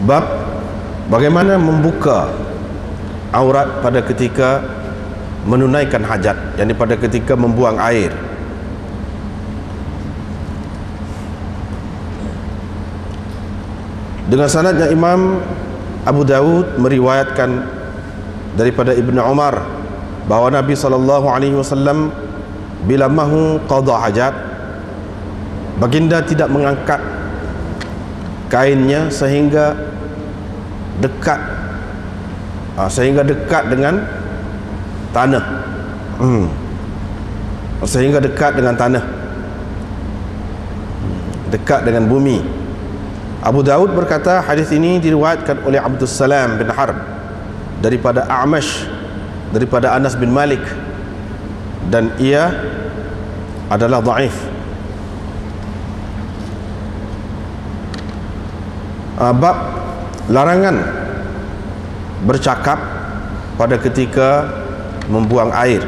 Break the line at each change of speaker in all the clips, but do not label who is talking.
Bab bagaimana membuka aurat pada ketika menunaikan hajat, yakni pada ketika membuang air. Dengan sanadnya Imam Abu Dawud meriwayatkan daripada Ibnu Umar bahawa Nabi SAW bila mahu qada hajat, baginda tidak mengangkat kainnya sehingga dekat dengan tanah, sehingga dekat dengan tanah, dekat dengan bumi. Abu Daud berkata hadis ini diriwayatkan oleh Abdul Salam bin Harb daripada A'mash daripada Anas bin Malik, dan ia adalah dhaif. Bab larangan bercakap pada ketika membuang air.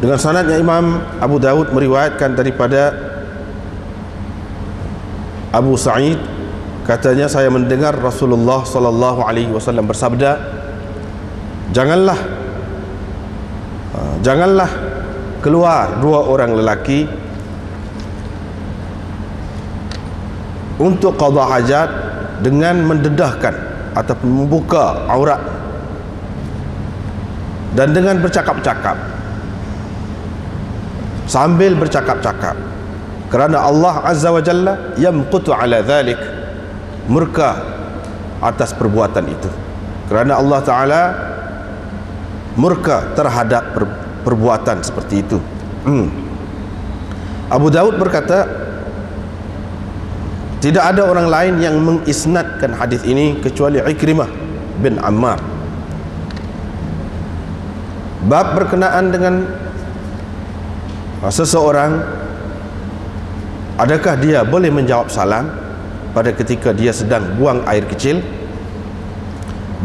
Dengan sanadnya Imam Abu Daud meriwayatkan daripada Abu Sa'id, katanya saya mendengar Rasulullah sallallahu alaihi wasallam bersabda, janganlah keluar dua orang lelaki untuk qada hajat dengan mendedahkan ataupun membuka aurat dan dengan bercakap-cakap, sambil bercakap-cakap, kerana Allah Azza wa Jalla yamqutu ala dhalik, murka atas perbuatan itu, kerana Allah Ta'ala murka terhadap perbuatan seperti itu. Abu Daud berkata tidak ada orang lain yang mengisnadkan hadis ini kecuali Ikrimah bin Ammar. Bab berkenaan dengan seseorang, adakah dia boleh menjawab salam pada ketika dia sedang buang air kecil.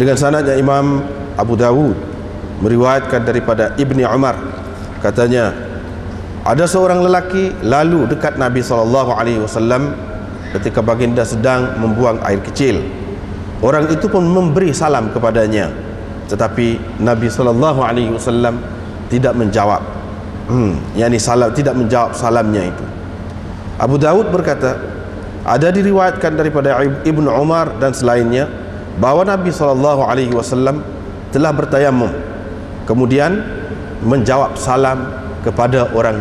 Dengan sanadnya Imam Abu Dawud meriwayatkan daripada Ibni Umar, katanya ada seorang lelaki lalu dekat Nabi SAW ketika baginda sedang membuang air kecil. Orang itu pun memberi salam kepadanya, tetapi Nabi SAW tidak menjawab, yakni salam, tidak menjawab salamnya itu. Abu Dawud berkata ada diriwayatkan daripada Ibnu Umar dan selainnya bahawa Nabi SAW telah bertayamum kemudian menjawab salam kepada orang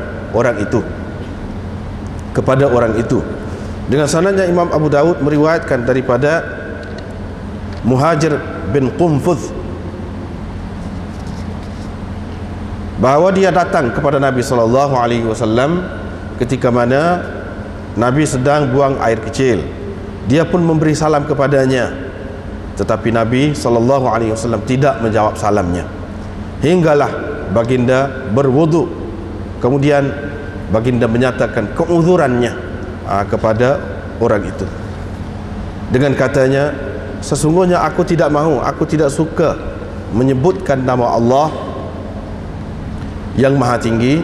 itu. Dengan sanadnya Imam Abu Dawud meriwayatkan daripada Muhajir bin Qunfudh bahawa dia datang kepada Nabi SAW ketika mana Nabi sedang buang air kecil. Dia pun memberi salam kepadanya, tetapi Nabi SAW tidak menjawab salamnya, hinggalah baginda berwudu. Kemudian baginda menyatakan keuzurannya kepada orang itu dengan katanya, sesungguhnya aku tidak mahu, aku tidak suka menyebutkan nama Allah yang maha tinggi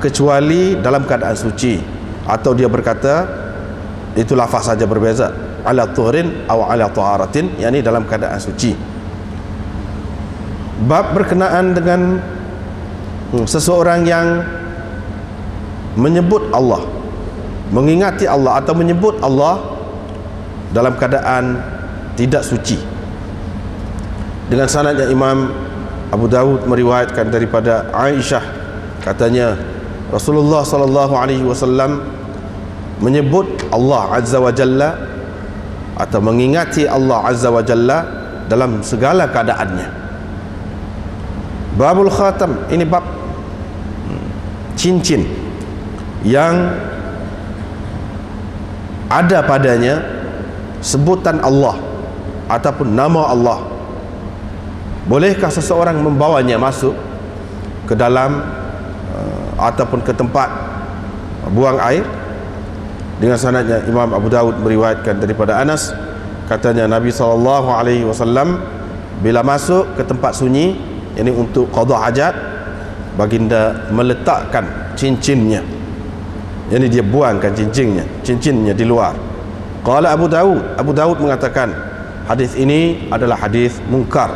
kecuali dalam keadaan suci. Atau dia berkata, itu lafaz saja berbeza, ala tuhrin atau ala tuharatin, yakni dalam keadaan suci. Bab berkenaan dengan seseorang yang menyebut Allah, mengingati Allah atau menyebut Allah dalam keadaan tidak suci. Dengan sanadnya Imam Abu Dawud meriwayatkan daripada Aisyah, katanya Rasulullah SAW menyebut Allah Azza wa Jalla atau mengingati Allah Azza wa Jalla dalam segala keadaannya. Babul khatam, ini bab cincin yang ada padanya sebutan Allah ataupun nama Allah. Bolehkah seseorang membawanya masuk ke dalam ataupun ke tempat buang air? Dengan sanadnya Imam Abu Dawud meriwayatkan daripada Anas, katanya Nabi SAW bila masuk ke tempat sunyi, ini untuk qada hajat, baginda meletakkan cincinnya, jadi dia buangkan cincinnya di luar, Qala Abu Daud mengatakan hadis ini adalah hadis munkar.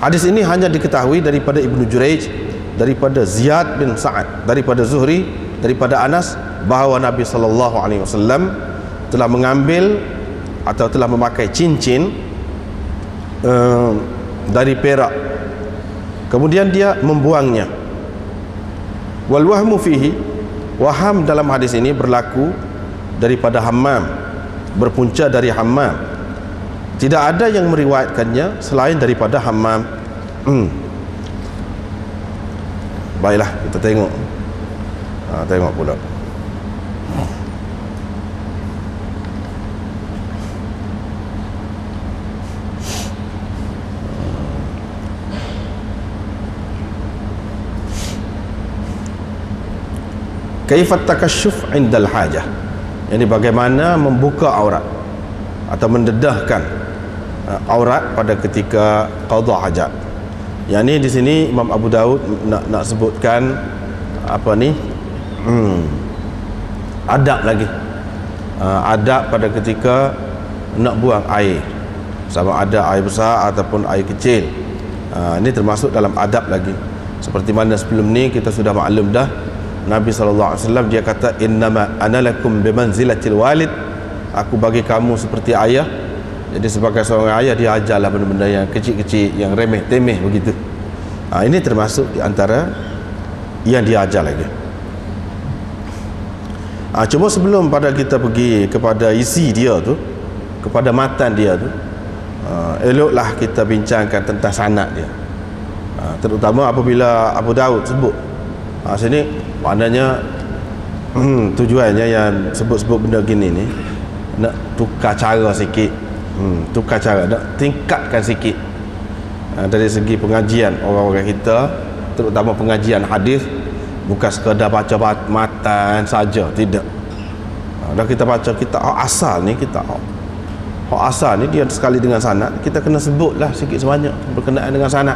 Hadis ini hanya diketahui daripada Ibnu Jurayj, daripada Ziyad bin Sa'ad, daripada Zuhri, daripada Anas, bahawa Nabi SAW telah mengambil atau telah memakai cincin dari perak, kemudian dia membuangnya. Wal wahmu fihi, waham dalam hadis ini berlaku daripada Hammam, berpunca dari Hammam. Tidak ada yang meriwayatkannya selain daripada Hammam. Baiklah, kita tengok. Tengok pula. Kaifat takasyuf indal hajah, yani bagaimana membuka aurat atau mendedahkan aurat pada ketika qada hajat. Yang ni di sini Imam Abu Daud nak sebutkan apa ni, adab lagi, adab pada ketika nak buang air, sama ada air besar ataupun air kecil. Ini termasuk dalam adab lagi. Seperti mana sebelum ni kita sudah maklum dah, Nabi SAW dia kata, innama ana lakum bimanzilatil walid, aku bagi kamu seperti ayah. Jadi sebagai seorang ayah, dia ajarlah benda-benda yang kecil-kecil, yang remeh-temeh begitu. Ini termasuk di antara yang dia ajar lagi. Cuma sebelum pada kita pergi kepada isi dia tu, kepada matan dia tu, eloklah kita bincangkan tentang sanad dia. Terutama apabila Abu Daud sebut sini, maknanya tujuannya yang sebut-sebut benda gini ni nak tukar cara sikit, tukar cara, nak tingkatkan sikit dari segi pengajian orang-orang kita, terutama pengajian hadis. Bukan sekadar baca matan saja, tidak. Dah kita baca kitab asal ni, kitab asal ni dia sekali dengan sanad, kita kena sebutlah sikit sebanyak berkenaan dengan sanad,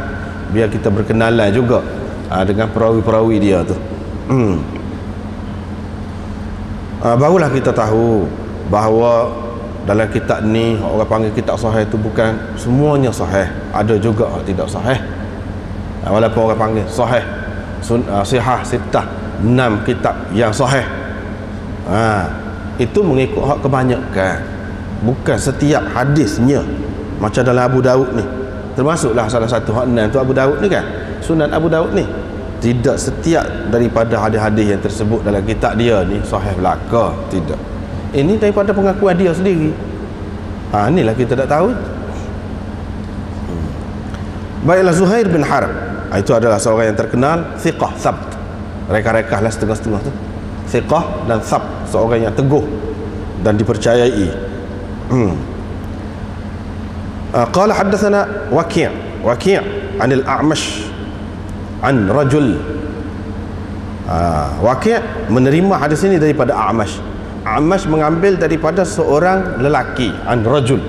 biar kita berkenalan juga dengan perawi-perawi dia tu. Barulah kita tahu bahawa dalam kitab ni, orang panggil kitab sahih tu bukan semuanya sahih, ada juga tidak sahih. Walaupun orang panggil sahih, sihah sittah, 6 kitab yang sahih, itu mengikut hak kebanyakan, bukan setiap hadisnya. Macam dalam Abu Daud ni, termasuklah salah satu hak 6 tu Abu Daud ni kan, Sunan Abu Daud ni, tidak setiap daripada hadis-hadis yang tersebut dalam kitab dia ni sahih belaka, tidak. Ini daripada pengakuan dia sendiri. Inilah kita tak tahu. Baiklah, Zuhair bin Harb, itu adalah seorang yang terkenal thiqah, thabt, reka-reka lah setengah-setengah tu, thiqah dan thabt, seorang yang teguh dan dipercayai. Qala haddatsana Waki' anil A'mash an rajul. Waki' menerima hadis ini daripada A'mash. A'mash mengambil daripada seorang lelaki, an rajul,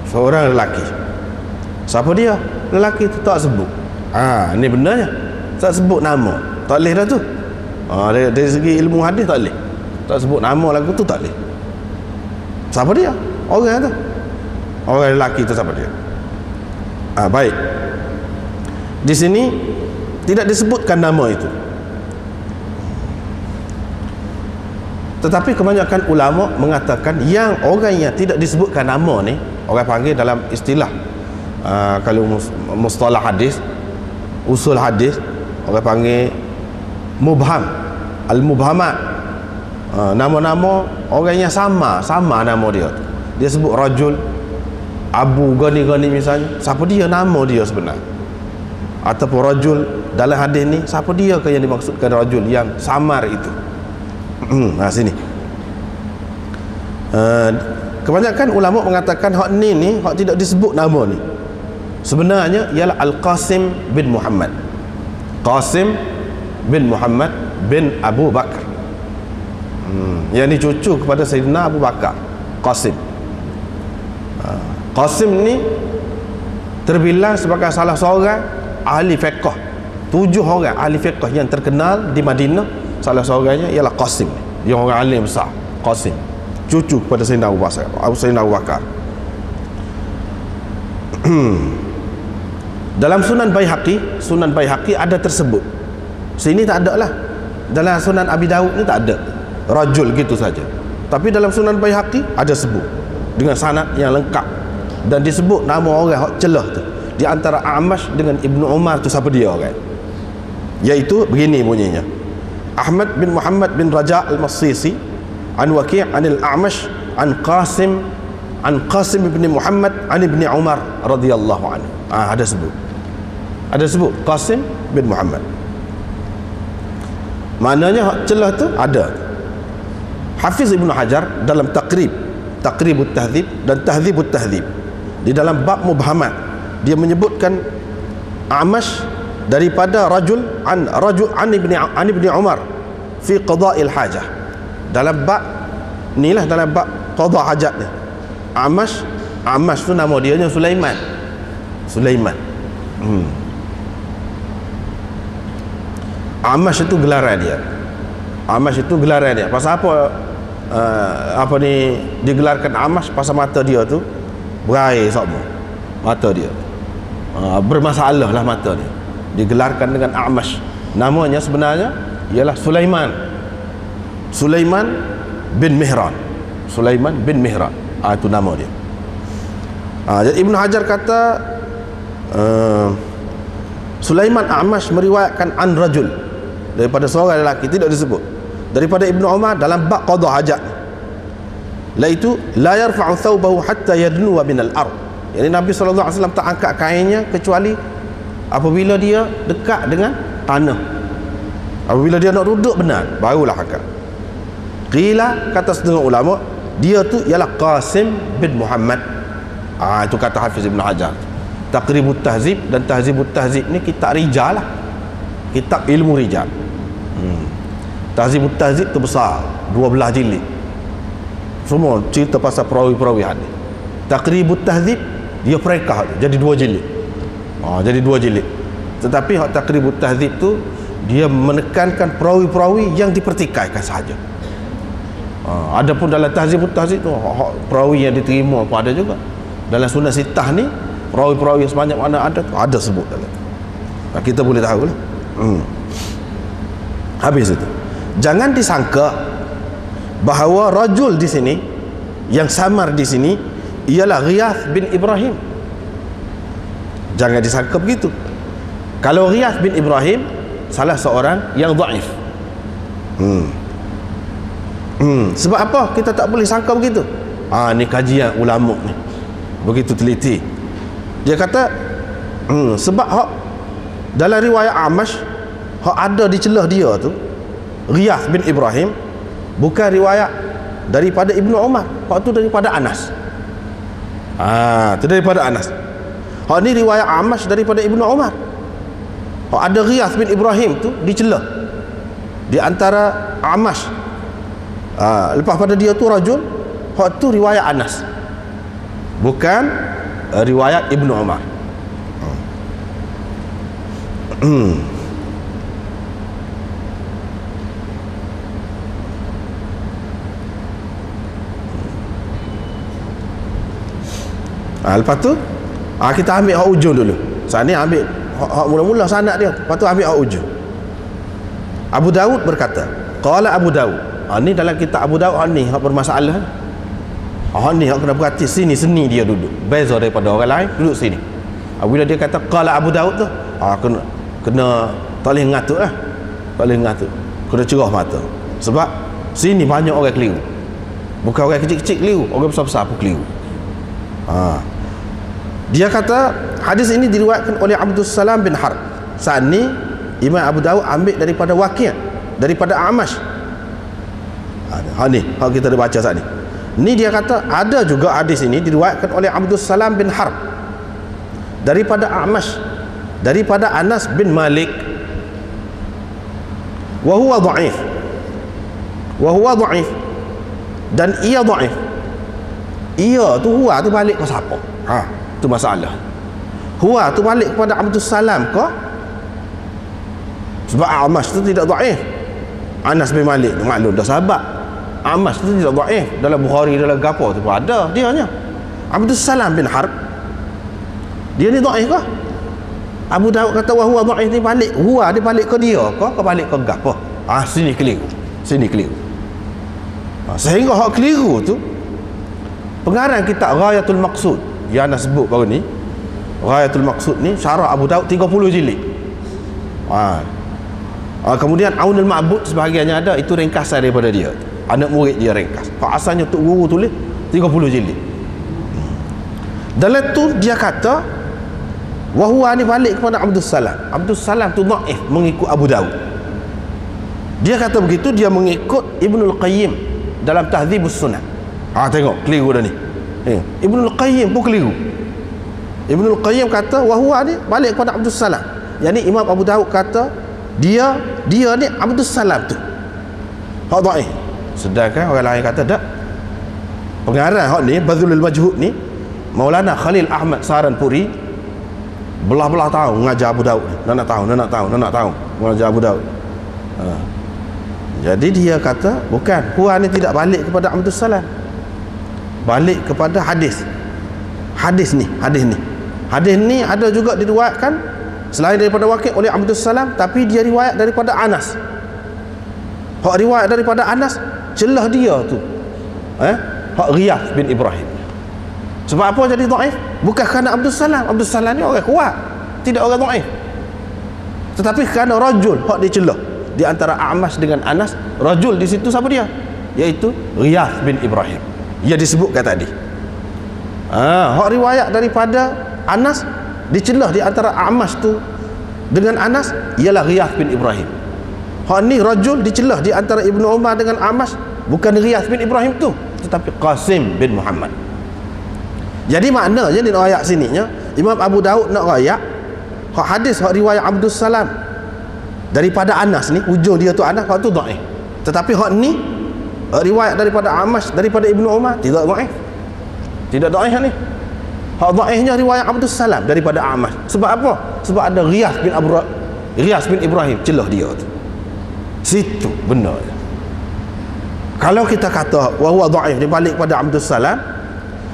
seorang lelaki. Siapa dia? Lelaki tu tak sebut. Ni benarnya, tak sebut nama, tak boleh dah tu. Dari segi ilmu hadis tak boleh, tak sebut nama lagu tu tak boleh. Siapa dia? Orang tu, orang lelaki tu siapa dia? Baik, di sini tidak disebutkan nama itu, tetapi kebanyakan ulama mengatakan yang orang yang tidak disebutkan nama ni, orang panggil dalam istilah kalau mustalah hadis, usul hadis, orang panggil mubham, al-mubhamat. Nama-nama orang yang sama nama dia. Dia sebut rajul, Abu Gani misalnya, siapa dia nama dia sebenar? Ataupun rajul dalam hadis ni, siapa dia ke yang dimaksudkan rajul yang samar itu? Sini. Kebanyakan ulama mengatakan hak ni hak tidak disebut nama ni, sebenarnya ialah Al-Qasim bin Muhammad. Qasim bin Muhammad bin Abu Bakar, yang ni cucu kepada Sayyidina Abu Bakar. Qasim ni terbilang sebagai salah seorang ahli fiqh, 7 orang ahli fiqh yang terkenal di Madinah. Salah seorangnya ialah Qasim. Dia orang alim besar, Qasim, cucu kepada Sayyidina Abu Bakar. Dalam Sunan Baihaqi ada tersebut. Sini tak ada lah. Dalam Sunan Abi Daud ni tak ada rajul gitu saja. Tapi dalam Sunan Baihaqi ada sebut dengan sanad yang lengkap, dan disebut nama orang hak celah tu. Di antara A'mash dengan Ibnu Umar tu siapa dia orang? Iaitu begini bunyinya. Ahmad bin Muhammad bin Raja' al-Massisi an Waqi' an al-A'mash an Qasim bin Muhammad an Ibni Umar radhiyallahu anhu. Ada sebut Qasim bin Muhammad. Maknanya hak celah tu ada. Hafiz Ibnu Hajar dalam Taqribut Tahdzib dan Tahdzibut Tahdzib, di dalam bab mubhamat, dia menyebutkan A'mash daripada rajul an Ibni Umar fi qada'il hajah. Dalam bab inilah, dalam bab qada' hajat ni, A'mash tu nama dia nya Sulaiman. A'mash itu gelaran dia. Pasal apa ni digelarkan A'mash? Pasal mata dia tu berair semua. Mata dia bermasalah lah mata dia. Digelarkan dengan A'mash. Namanya sebenarnya ialah Sulaiman bin Mihran. Itu nama dia. Jadi Ibnu Hajar kata Sulaiman A'mash meriwayatkan an rajul, daripada seorang lelaki, tidak disebut, daripada Ibnu Umar dalam bab qada hajat, iaitu la yarfa'u thawbahu hatta yadnuwa minal ard. Yani Nabi SAW tak angkat kainnya kecuali apabila dia dekat dengan tanah. Apabila dia nak duduk benar, barulah angkat. Qila, kata setengah ulama, dia tu ialah Qasim bin Muhammad. Itu kata Hafiz Ibn Hajar. Taqribut Tahzib dan Tahzibut Tahzib ni kitab rijal lah, kitab ilmu rijal. Tahzibut Tahzib tu besar, 12 jilid, semua cerita pasal perawi-perawi hadis. Taqribut Tahzib dia perekah tu, jadi 2 jilid. Jadi 2 jilid. Tetapi hak Taqribut Tahzib tu dia menekankan perawi-perawi yang dipertikaikan sahaja. Adapun dalam Tahzibut Tahzib tu perawi yang diterima pun ada juga. Dalam Sunan Sittah ni perawi-perawi sebanyak mana ada sebut dalam. Kita boleh tahu lah. Habis itu. Jangan disangka bahawa rajul di sini, yang samar di sini, ialah Ghiyath bin Ibrahim. Jangan disangka begitu. Kalau Ghiyath bin Ibrahim salah seorang yang dhaif. Sebab apa kita tak boleh sangka begitu? Ni kajian ulama ni begitu teliti. Dia kata sebab hak dalam riwayat A'mash, hak ada di celah dia tu Ghiyath bin Ibrahim bukan riwayat daripada Ibnu Umar, hak tu daripada Anas. Tu daripada Anas. Hak ni riwayat A'mash daripada Ibnu Umar. Hak ada Ghiyath bin Ibrahim tu di celah di antara A'mash. Lepas pada dia tu rajul, hak tu riwayat Anas, bukan riwayat Ibnu Umar. Lepas tu kita ambil hak ujung dulu. Saat ni ambil hak mula-mula sanad dia, lepas tu ambil hak ujung. Abu Daud berkata, qala Abu Daud. Ni dalam kitab Abu Daud, ni hak bermasalah. Ni hak kena perhati sini, seni dia duduk beza daripada orang lain, duduk sini. Bila dia kata qala Abu Daud tu, kena tak boleh ngatuk lah, tak boleh ngatuk, kena cerah mata. Sebab sini banyak orang keliru, bukan orang kecil-kecil keliru, orang besar-besar pun keliru. Dia kata hadis ini diriwayatkan oleh Abdus Salam bin Harb. Saat ni Imam Abu Daud ambil daripada Waqi', daripada A'mash. Ni hak kita dah baca saat ni. Ni dia kata ada juga hadis ini diriwayatkan oleh Abdus Salam bin Harb daripada A'mash, daripada Anas bin Malik, wa huwa dhaif, dan ia dhaif. Ia tu huwa tu balik ke siapa? Tu masalah. Huwa tu balik kepada Abdus Salam ke? Sebab A'mash tu tidak dhaif. Anas bin Malik maklum dah sahabat, Amash tu tidak dhaif, dalam Bukhari dalam gapo tu pun ada dia hanya. Abdus Salam bin Harb dia ni dhaif ke? Abu Daud kata wa huwa dhaif ni balik huwa dia balik ke dia ke balik ke gapo? Sini keliru. Sehingga hak keliru tu pengarang kitab Ghayatul Maqsud yang anda sebut baru ni, Ghayatul Maqsud ni syarah Abu Daud 30 jilid. Kemudian Aunul Ma'bud sebahagiannya ada, itu ringkasan daripada dia, anak murid dia ringkas. Asalnya Tok Guru tulis 30 jilid. Dalam tu dia kata wahwa ni balik kepada Abdus Salam. Abdus Salam tu dhaif mengikut Abu Daud. Dia kata begitu, dia mengikut Ibnul Qayyim dalam Tahdzibus Sunan. Tengok keliru dah ni. Ibnul Qayyim pun keliru. Ibnul Qayyim kata wahwa ni balik kepada Abdus Salam. Yani Imam Abu Daud kata dia ni Abdus Salam tu hak dhaif. Sedangkan orang lain kata tak. Pengarang hak ni Bazlul Majhud ni Maulana Khalil Ahmad Saranpuri belah-belah tahun mengajar Abu Daud ni. Nak tahu mengajar Abu Daud. Jadi dia kata bukan, puan ni tidak balik kepada Abdus Salam, balik kepada hadis ni ada juga diriwayatkan selain daripada Waqi' oleh Abdus Salam, tapi dia riwayat daripada Anas. Hak riwayat daripada Anas celah dia tu hak Ghiyath bin Ibrahim. Sebab apa jadi dhaif? Bukan kerana Abdus Salam. Abdus Salam ni orang kuat, tidak orang dhaif, tetapi kerana rajul hak dicelah di antara A'mash dengan Anas. Rajul di situ siapa dia? Iaitu Ghiyath bin Ibrahim. Ia disebutkan tadi. Hak riwayat daripada Anas dicelah di antara A'mash tu dengan Anas ialah Ghiyath bin Ibrahim. Hak ni rajul dicelah di antara Ibnu Umar dengan A'mash, bukan Ghiyath bin Ibrahim tu, tetapi Qasim bin Muhammad. Jadi maknanya di ayat sininya Imam Abu Daud nak rayak hak hadis hak riwayat Abdus Salam daripada Anas ni, ujung dia tu Anas, hak tu dhaif. Tetapi hak ni riwayat daripada A'mash daripada Ibnu Umar tidak dhaif. Tidak dhaif ni. Hak dhaifnya riwayat Abdus Salam daripada A'mash. Sebab apa? Sebab ada Ghiyath bin Ibrahim celah dia tu. Situ benar. Kalau kita kata wa huwa dhaif dia balik pada Abdus Salam,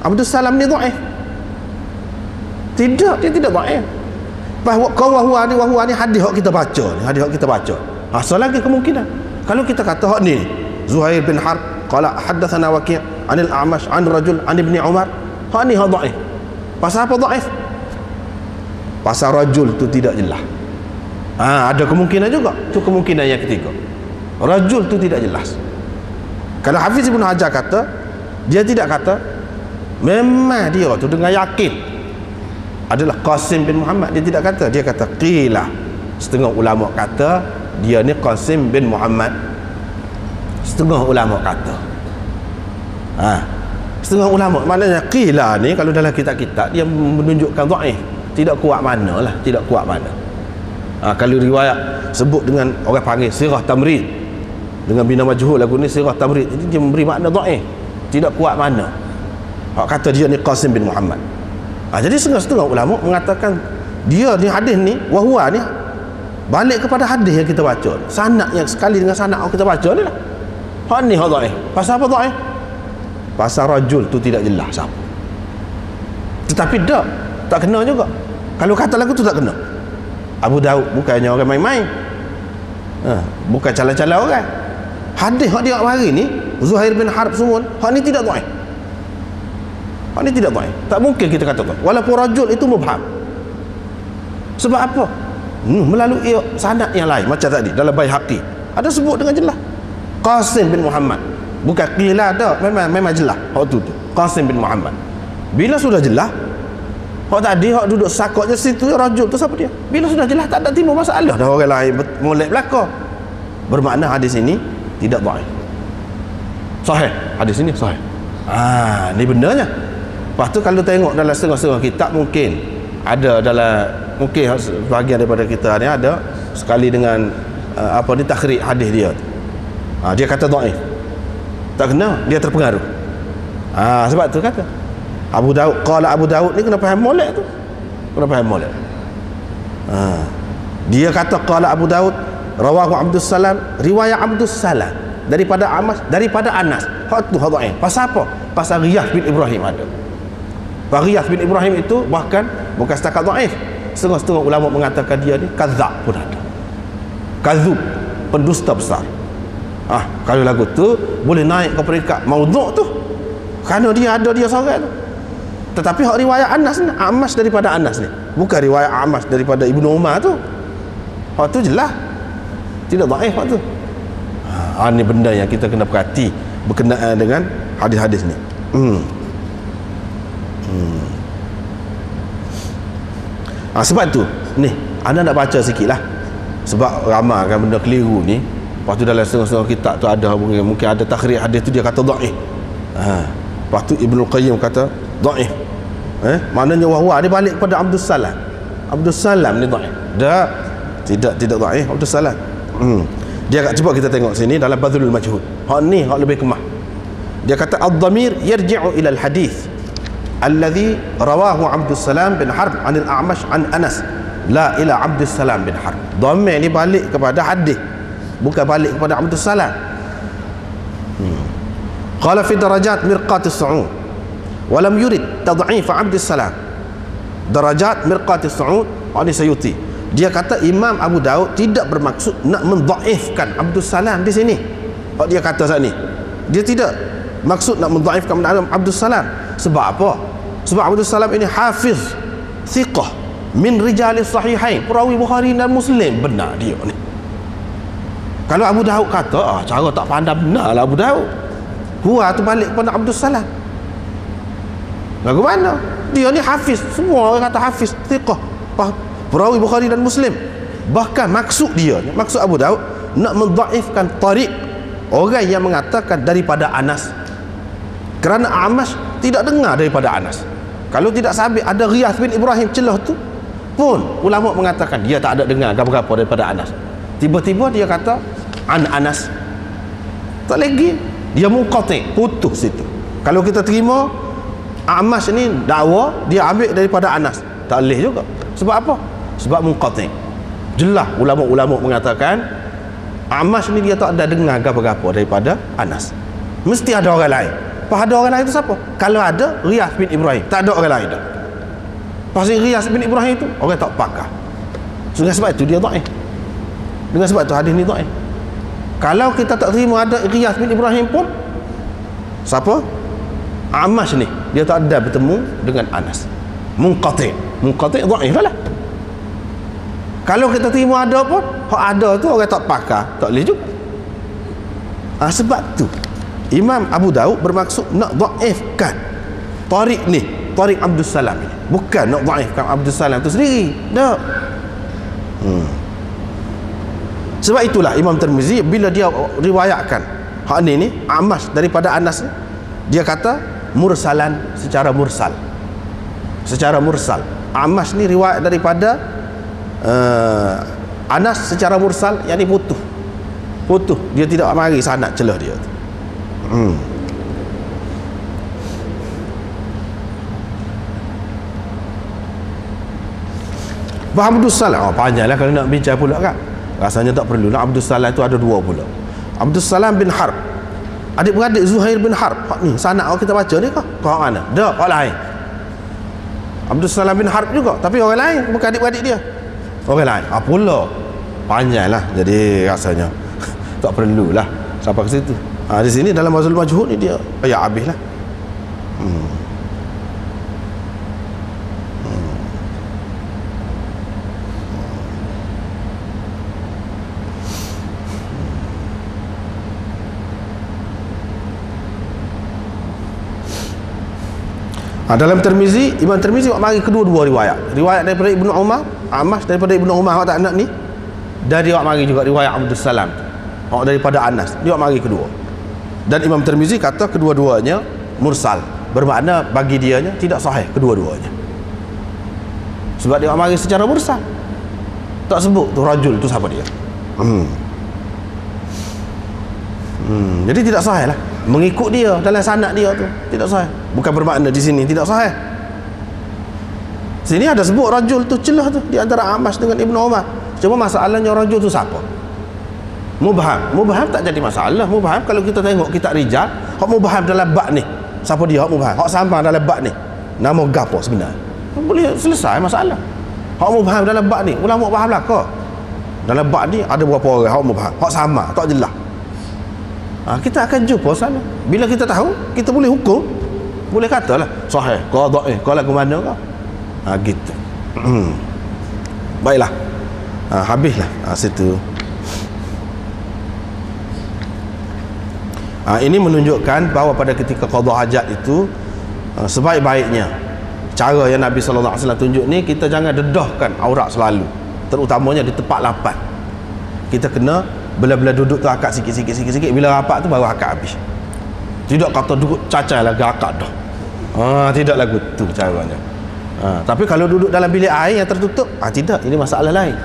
Abdus Salam ni dhaif. Tidak, dia tidak dhaif. Wahwa ni hadis hak kita baca ni, hadis hak kita baca. Asal lagi kemungkinan. Kalau kita kata hak ni Zuhair bin Harb qala haddatsana Waqi' anil A'mash an rajul an Ibni Umar, hak ni hak dhaif. Pasal apa dhaif? Pasal rajul tu tidak jelas. Ada kemungkinan juga. Itu kemungkinan yang ketiga. Rajul tu tidak jelas. Kalau Hafiz Ibn Hajar kata, dia tidak kata memang dia tu dengan yakin adalah Qasim bin Muhammad. Dia tidak kata, dia kata qila. Setengah ulama kata dia ni Qasim bin Muhammad. Setengah ulama kata. Setengah ulama, maknanya qila ni kalau dalam kitab-kitab dia menunjukkan dhaif, tidak kuat mana lah, tidak kuat mana. Kalau riwayat sebut dengan orang panggil sirah tamrid dengan bina majhul lagu ni sirah tamrid, jadi dia memberi makna dhaif, tidak kuat mana. Hak kata dia ni Qasim bin Muhammad. Jadi setengah-setengah ulama mengatakan dia ni hadis ni wahwa ni balik kepada hadis yang kita baca, sanad yang sekali dengan sanad yang kita baca ni lah. Hak ni hak dhaif. Pasal apa dhaif? Pasal rajul tu tidak jelas siapa. Tetapi tak kena juga. Kalau kata lagu tu tak kena. Abu Daud bukannya orang main-main, bukan calon-calon orang. Hadis hak dia hari ni Zuhair bin Harb semua, hak ni tidak dhaif. Hak ni tidak dhaif. Tak mungkin kita kata tu. Walaupun rajul itu mubham. Sebab apa? Melalui sanad yang lain macam tadi dalam Baihaqi ada sebut dengan jelas Qasim bin Muhammad. Bukan qila dah, memang jelas hak tu Qasim bin Muhammad. Bila sudah jelas hak tadi hak duduk sakok je situ rajul tu siapa dia? Bila sudah jelas tak ada timbul masalah dah orang lain molek belaka. Bermakna hadis ini tidak dhaif. Sahih. Hadis ini sahih. Ni benarnya. Lepas tu kalau tengok dalam setengah-setengah kitab mungkin ada dalam mungkin bahagian daripada kita ni ada sekali dengan takhrij hadis dia. Dia kata dhaif. Tak kena, dia terpengaruh. Sebab tu kata Abu Daud, qala Abu Daud ni kena faham molek tu. Kena faham molek. Dia kata qala Abu Daud rawahu Abdus Salam, riwayat Abdus Salam daripada Amash, daripada Anas. Hak tu hak dhaif. Pasal apa? Pasal Riyah bin Ibrahim ada. Riyah bin Ibrahim itu bahkan bukan setakat dhaif. Setengah-setengah ulama mengatakan dia ni kadzab pun ada. Kadzub, pendusta besar. Kalau lagu tu boleh naik ke peringkat maudhu' tu. Kerana dia ada dia seorang tu. Tetapi hak riwayat Anas ni, Amash daripada Anas ni. Bukan riwayat Amash daripada Ibnu Umar tu. Hak tu jelas tidak dhaif hak tu. Ni benda yang kita kena perhati berkenaan dengan hadis-hadis ni. Sebab tu ni anda nak baca sikit lah, sebab ramai kan benda keliru ni. Lepas tu dalam setengah-setengah kitab tu ada mungkin ada takhrij hadis tu dia kata dhaif. Lepas tu Ibnu Qayyim kata dhaif. Maknanya wahwa dia balik kepada Abdus Salam. Abdus Salam ni dhaif. Tidak dhaif Abdus Salam. Dia cuba kita tengok sini dalam Badlul Majhud. Hak ni hak lebih kemah. Dia kata ad-dhamir yarji'u ila al-hadith alladhi rawahu Abdus Salam bin Harb 'an al-A'mash 'an Anas, la ila Abdus Salam bin Harb. Dhamir ni balik kepada hadis, bukan balik kepada Abdus Salam. Qala fi darajat Mirqat as-Su'ud wa lam yurid tad'if Abdus Salam. Darajat Mirqat as-Su'ud, ini Sayuti. Dia kata Imam Abu Daud tidak bermaksud nak mendhaifkan Abdus Salam di sini. Dia kata saat ni dia tidak maksud nak mendhaifkan Abdus Salam. Sebab apa? Sebab Abdus Salam ini hafiz, thiqah, min rijalis sahihain, perawi Bukhari dan Muslim. Benar dia ni. Kalau Abu Daud kata cara tak pandai, benar lah Abu Daud. Huwa tu balik kepada Abdus Salam. Bagaimana? Dia ni hafiz, semua orang kata hafiz, thiqah, perawi Bukhari dan Muslim. Bahkan maksud dia, maksud Abu Daud nak mendhaifkan tariq orang yang mengatakan daripada Anas, kerana Amash tidak dengar daripada Anas. Kalau tidak sabit ada Riyah bin Ibrahim celah tu pun ulama mengatakan dia tak ada dengar apa-apa daripada Anas. Tiba-tiba dia kata an Anas, tak lagi, dia munqati, putus situ. Kalau kita terima Amash ni dakwa dia ambil daripada Anas, tak boleh juga. Sebab apa? Sebab munqati. Jelas ulama-ulama mengatakan Amash ni dia tak ada dengar apa-apa daripada Anas. Mesti ada orang lain. Pas ada orang lain tu siapa? Kalau ada Riyah bin Ibrahim, tak ada orang lain dah. Pasal Riyah bin Ibrahim tu orang tak pakar. Dengan sebab itu dia dhaif. Dengan sebab tu hadis ni dhaif. Kalau kita tak terima ada Riyah bin Ibrahim pun, siapa? Amash ni dia tak ada bertemu dengan Anas. Munqati dhaif lah. Kalau kita terima ada pun, hak ada tu orang tak pakar, tak boleh juga. Sebab tu Imam Abu Daud bermaksud nak dhaifkan tariq ni, tariq Abdus Salam ni. Bukan nak dhaifkan Abdus Salam tu sendiri. Tak. Sebab itulah Imam Tirmizi bila dia riwayatkan hak ni Amash daripada Anas ni, dia kata mursalan, secara mursal. Secara mursal. Amash ni riwayat daripada Anas secara mursal, yang ni putus. Dia tidak mari sanad celah dia tu. Abdus Salam panjanglah kalau nak bincang pula kan. Rasanya tak perlu lah. Abdus Salam itu ada dua pula. Abdus Salam bin Harb, adik-beradik Zuhair bin Harb. Ni sanad kita baca ni kah? Kau mana? Dak, orang lain. Abdus Salam bin Harb juga, tapi orang lain, bukan adik-beradik dia. Orang lain. Pula panjanglah. Jadi rasanya tak perlulah sampai ke situ. Di sini dalam Badlul Majhud ni dia habislah. Dalam Tirmizi, Imam Tirmizi mari kedua-dua riwayat. Riwayat daripada Ibnu Umar, Amash daripada Ibnu Umar tak nak ni. Dan dia mari juga riwayat Abdus Salam daripada Anas. Dia mari kedua. Dan Imam Tirmizi kata kedua-duanya mursal. Bermakna bagi dianya tidak sahih kedua-duanya. Sebab dia mari secara mursal. Tak sebut tu rajul tu siapa dia. Jadi tidak sahih lah. Mengikut dia dalam sanad dia tu tidak sahih. Bukan bermakna di sini tidak sahih. Sini ada sebut rajul tu celah tu di antara Amash dengan Ibnu Umar. Cuma masalahnya rajul tu siapa? Mubham tak jadi masalah. Mubham kalau kita tengok kitab rijal, hak mubham dalam bab ni, siapa dia hak mubham? Hak sama dalam bab ni, nama gapo sebenarnya? Boleh selesai masalah. Hak mubham dalam bab ni, ulama faham lah kau. Dalam bab ni ada berapa orang hak mubham? Hak sama, tak jelas. Kita akan jumpa sana. Bila kita tahu, kita boleh hukum. Boleh katalah sahih, kau dhaif, kau lagu mana kau? Gitu. Baiklah. Habislah situ. Ini menunjukkan bahawa pada ketika qada hajat itu sebaik-baiknya cara yang Nabi sallallahu alaihi wasallam tunjuk ni, kita jangan dedahkan aurat selalu, terutamanya di tempat lapar. Kita kena bila-bila duduk tu akad sikit-sikit, bila rapat tu baru akad habis. Tidak kata duduk cacai lagi akad dah. Tidak lagu tu caranya. Tapi kalau duduk dalam bilik air yang tertutup, tidak, ini masalah lain.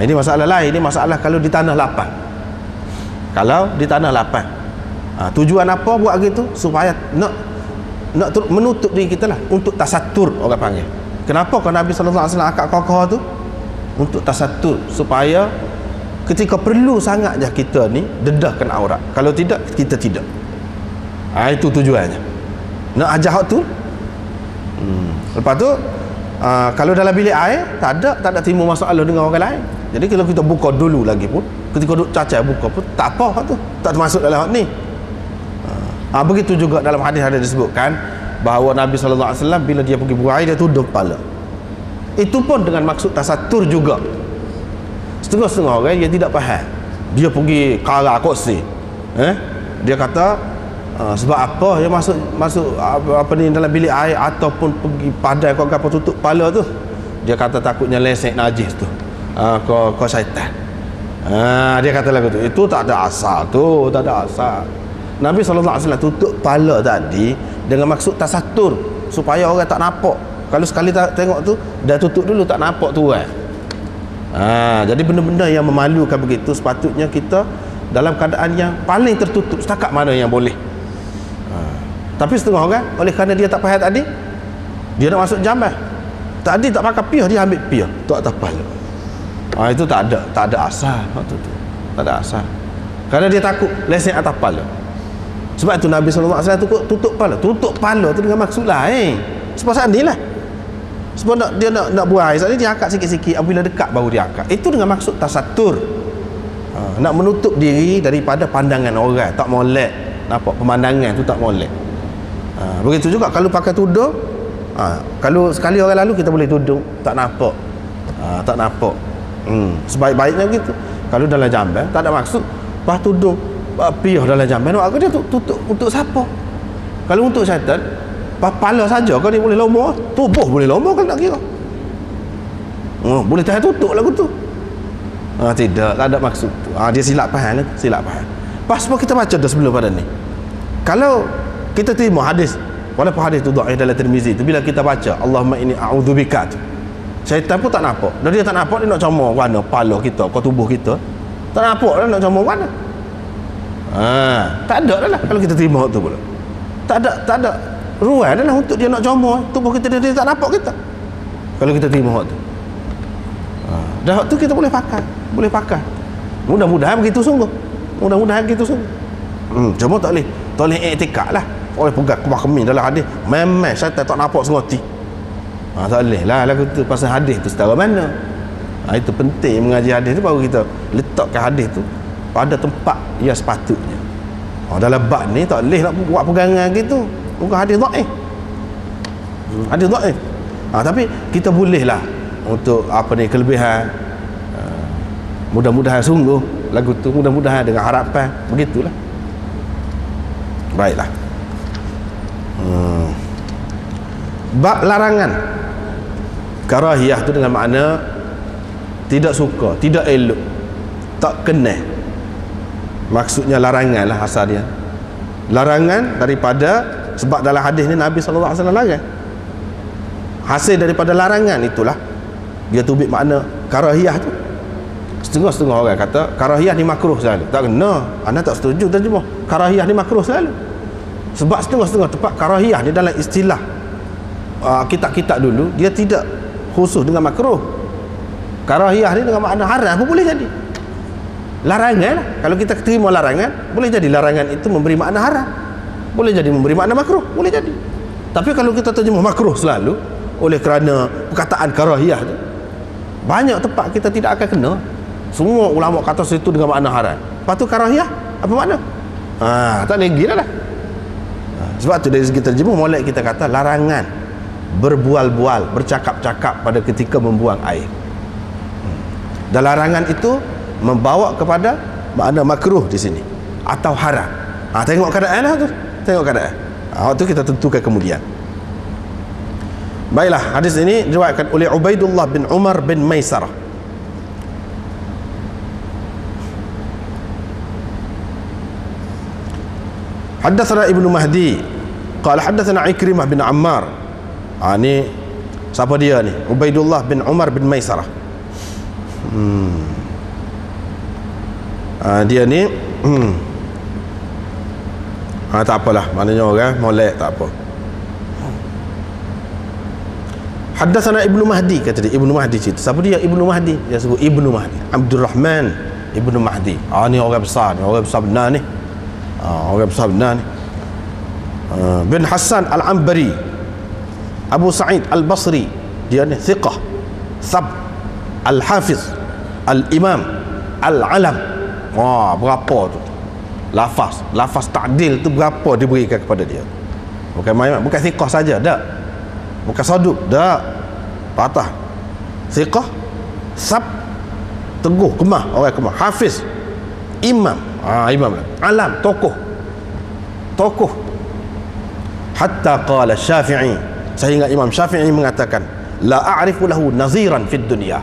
Ini masalah lain. Ini masalah kalau di tanah lapang. Kalau di tanah lapang, tujuan apa buat gitu? Supaya nak menutup diri kita lah, untuk tasatur orang panggil. Kenapa kalau Nabi sallallahu alaihi wasallam akad kokoh tu? Untuk tasatur, supaya ketika perlu sangat je kita ni dedahkan aurat. Kalau tidak, kita tidak. Itu tujuannya. Nak ajar hak tu. Lepas tu kalau dalam bilik air tak ada timbul masalah dengan orang lain. Jadi kalau kita buka dulu lagi pun, ketika duduk cacat buka pun tak apa tu, tak termasuk dalam hak ni. Begitu juga dalam hadis-hadis disebutkan bahawa Nabi sallallahu alaihi wasallam bila dia pergi buang air, dia tutup kepala. Itu pun dengan maksud tasatur juga. Setengah-setengah orang yang tidak faham, dia pergi kara kursi, dia kata sebab apa dia masuk apa ni dalam bilik air ataupun pergi padai kau apa tutup kepala tu, dia kata takutnya lesek najis tu, kau syaitan. Dia kata lagu tu, itu tak ada asal tu, tak ada asal. Nabi SAW tutup kepala tadi dengan maksud tasatur, supaya orang tak nampak. Kalau sekali tak tengok tu, dah tutup dulu, tak nampak tu kan. Jadi benda-benda yang memalukan begitu, sepatutnya kita dalam keadaan yang paling tertutup setakat mana yang boleh. Tapi setengah orang, oleh kerana dia tak faham tadi, dia nak masuk jamban, tadi tak pakai piah, dia ambil piah tu atas kepala. Itu tak ada asal. Tak ada asal, kerana dia takut lesen atas kepala. Sebab itu Nabi SAW tutup kepala tu dengan maksud lain. Sebab saat ni lah, sebab dia nak buai, saat ni dia angkat sikit-sikit, apabila dekat baru dia angkat. Itu dengan maksud tasatur, nak menutup diri daripada pandangan orang, tak molek nampak pemandangan tu, tak molek. Begitu juga kalau pakai tudung, kalau sekali orang lalu kita boleh tudung, tak nampak, tak nampak. Sebaik-baiknya begitu. Kalau dalam jamban tak ada maksud pas tudung piah dalam jamban, aku dia tutup untuk siapa? Kalau untuk syaitan, kepala saja kau ni boleh lomba, tubuh boleh lomba kalau nak kira. Boleh tahan tutup lagu tu. Tidak, tak ada maksud tu. Dia silap faham lah, silap faham. Pas apa kita baca dah sebelum pada ni. Kalau kita terima hadis, walaupun hadis tu dhaif dalam Tirmizi tu, bila kita baca Allahumma inni a'udzubika tu, syaitan pun tak nampak. Dan dia tak nampak, dia nak comor mana kepala kita, ke tubuh kita. Tak nampak lah nak comor mana. Tak ada dah lah kalau kita terima tu pula. Tak ada ruang dah lah untuk dia nak comor tubuh kita, dia tak nampak kita. Kalau kita terima tu, dah tu kita boleh pakai. Mudah-mudahan begitu sungguh. Cuma tak boleh iktikad lah. Oleh pegang kubah kemin dalam hadis, memang syaitan tak nampak sengoti. Tak boleh lah lagu tu, pasal hadis tu setara mana. Itu penting mengaji hadis tu, baru kita letakkan hadis tu pada tempat yang sepatutnya. Dalam bab ni tak boleh nak buat pegangan gitu, bukan hadis dhaif. Hadis dhaif. Tapi kita boleh lah untuk kelebihan. Mudah-mudahan sungguh lagu tu, mudah-mudahan dengan harapan begitulah. Baiklah. Bab larangan. Karahiyah tu dengan makna tidak suka, tidak elok, tak kenal. Maksudnya larangan lah asal dia. Larangan daripada, sebab dalam hadis ni Nabi SAW larang. Hasil daripada larangan itulah dia tubik makna karahiyah tu. Setengah-setengah orang kata karahiyah ni makruh selalu. Tak kena, anda tak setuju terjemah karahiyah ni makruh selalu. Sebab setengah-setengah tempat karahiyah ni dalam istilah kitab-kitab dulu, dia tidak khusus dengan makruh. Karahiyah ni dengan makna haram pun boleh jadi. larangan lah. Kalau kita terima larangan, boleh jadi larangan itu memberi makna haram, boleh jadi memberi makna makruh, boleh jadi. Tapi kalau kita terjemah makruh selalu oleh kerana perkataan karahiyah tu, banyak tempat kita tidak akan kena. Semua ulama kata situ dengan makna haram. Lepas tu karahiyah apa makna? Tak lagi dah. Sebab tu dari segi terjemah molek kita kata larangan berbual-bual, bercakap-cakap pada ketika membuang air. Dan larangan itu membawa kepada makna makruh di sini atau haram. Tengok keadaan lah tu. Tengok keadaan. Waktu kita tentukan kemudian. Baiklah, hadis ini diriwayatkan oleh Ubaidullah bin Umar bin Maisarah. Haddatsana Ibnu Mahdi qala haddatsana Ikrimah bin Ammar. Ni siapa dia ni? Ubaidullah bin Umar bin Maisarah. Dia ni tak apalah, maknanya orang molek tak apa. Haddatsana Ibnu Mahdi, kata dia. Ibnu Mahdi cerita. Siapa dia Ibnu Mahdi? Dia sebut Ibnu Mahdi, Abdul Rahman Ibnu Mahdi. Ni orang besar ni, orang besar benar ni. Orang besar benar ni. Bin Hassan Al-Ambari, Abu Sa'id Al-Basri. Dia ni thiqah, thab, Al-Hafiz, Al-Imam, Al-Alam. Berapa tu lafaz ta'dil tu, berapa diberikan kepada dia. Bukan thiqah saja, tak. Bukan saduq, tak. Patah. Thiqah, thab, teguh, kemah, orang kemah. Hafiz, imam. Imam lah. Alam, tokoh. Hatta qala Syafi'i, sehingga Imam Syafi'i mengatakan, la a'rifu lahu naziran fid dunya.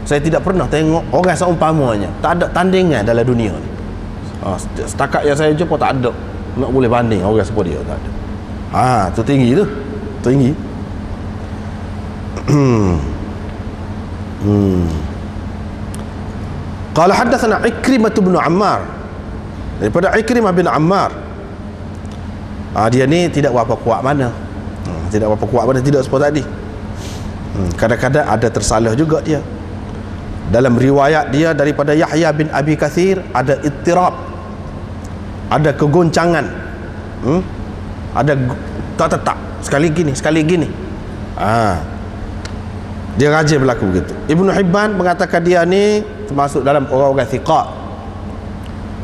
Saya tidak pernah tengok orang seumpamanya, tak ada tandingan dalam dunia ni. Setakat yang saya jumpa tak ada nak boleh banding orang seperti dia, tak ada. Tu tinggi tu. Tinggi. Qala haddatsana Ikrimah bin Ammar, daripada Ikrimah bin Ammar. Dia ni tidak berapa kuat mana. Tidak seperti tadi. Kadang-kadang ada tersalah juga dia. Dalam riwayat dia daripada Yahya bin Abi Kathir ada ittirab, ada kegoncangan. Ada tak tetap, sekali gini. Dia rajin berlaku begitu. Ibnu Hibban mengatakan dia ni termasuk dalam orang-orang thiqah.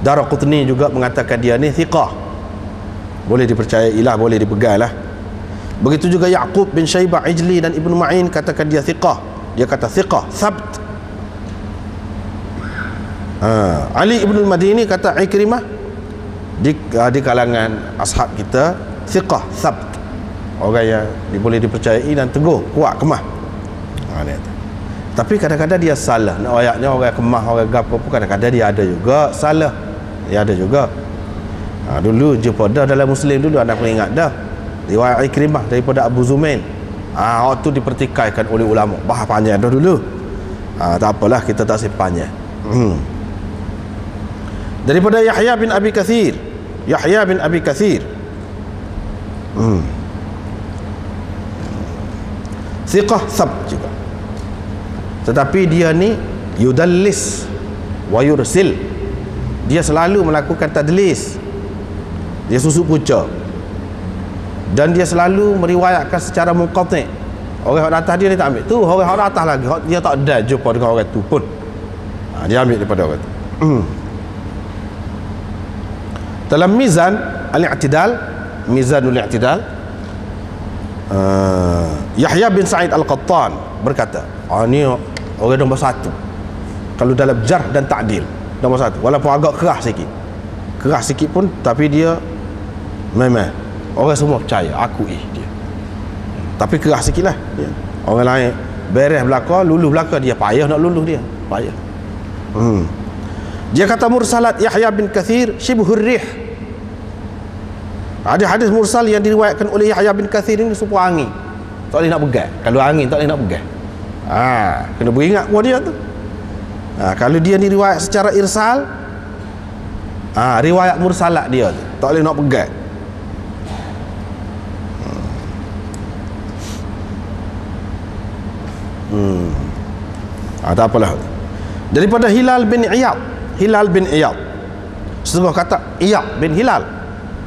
Daraqutni juga mengatakan dia ni thiqah, boleh dipercayai lah, boleh dipegang lah. Begitu juga Ya'qub bin Syaibah Ijli dan Ibnu Ma'in katakan dia thiqah. Dia kata thiqah, thabt. Ali Ibn Madini kata Ikrimah di kalangan ashab kita thiqah, thabt, orang yang boleh dipercayai dan teguh, kuat, kemah. Tapi kadang-kadang dia salah. Nak ayatnya orang kemah, orang gapo pun kadang-kadang dia ada juga salah. Dia ada juga. Dulu jumpa dah dalam Muslim dulu, anda pernah ingat dah riwayat Ikrimah daripada Abu Zumain. Waktu dipertikaikan oleh ulama, bahas panjang dah dulu. Tak apalah, kita tak simpannya. Daripada Yahya bin Abi Kathir, thiqah thab juga, tetapi dia ni yudallis wa yursil. Dia selalu melakukan tadlis, dia susuk puca, dan dia selalu meriwayatkan secara munqati'. Orang atas dia tak ambil tu, orang atas lagi dia tak ada jumpa dengan orang tu pun, dia ambil daripada orang tu. Dalam Mizanul I'tidal, Yahya bin Sa'id Al-Qattan berkata, ni orang nombor satu kalau dalam jarh dan ta'dil, nombor satu. Walaupun agak keras sikit pun, tapi dia memang orang semua percaya, akui dia. Tapi keras sikit lah dia. Orang lain beres belakang, luluh belakang, dia payah nak luluh, dia payah. Dia kata mursalat Yahya bin Kathir shibhur rih. Ada hadis mursal yang diriwayatkan oleh Yahya bin Kathir ini serupa angin, tak boleh nak pegang. Kalau angin tak boleh nak pegang. Kena beringat buat dia tu. Kalau dia ni riwayat secara irsal, riwayat mursalat dia tu tak boleh nak pegang. Tak apalah. Daripada Hilal bin Iyad, Hilal bin Iyad. Setengah kata Iyad bin Hilal.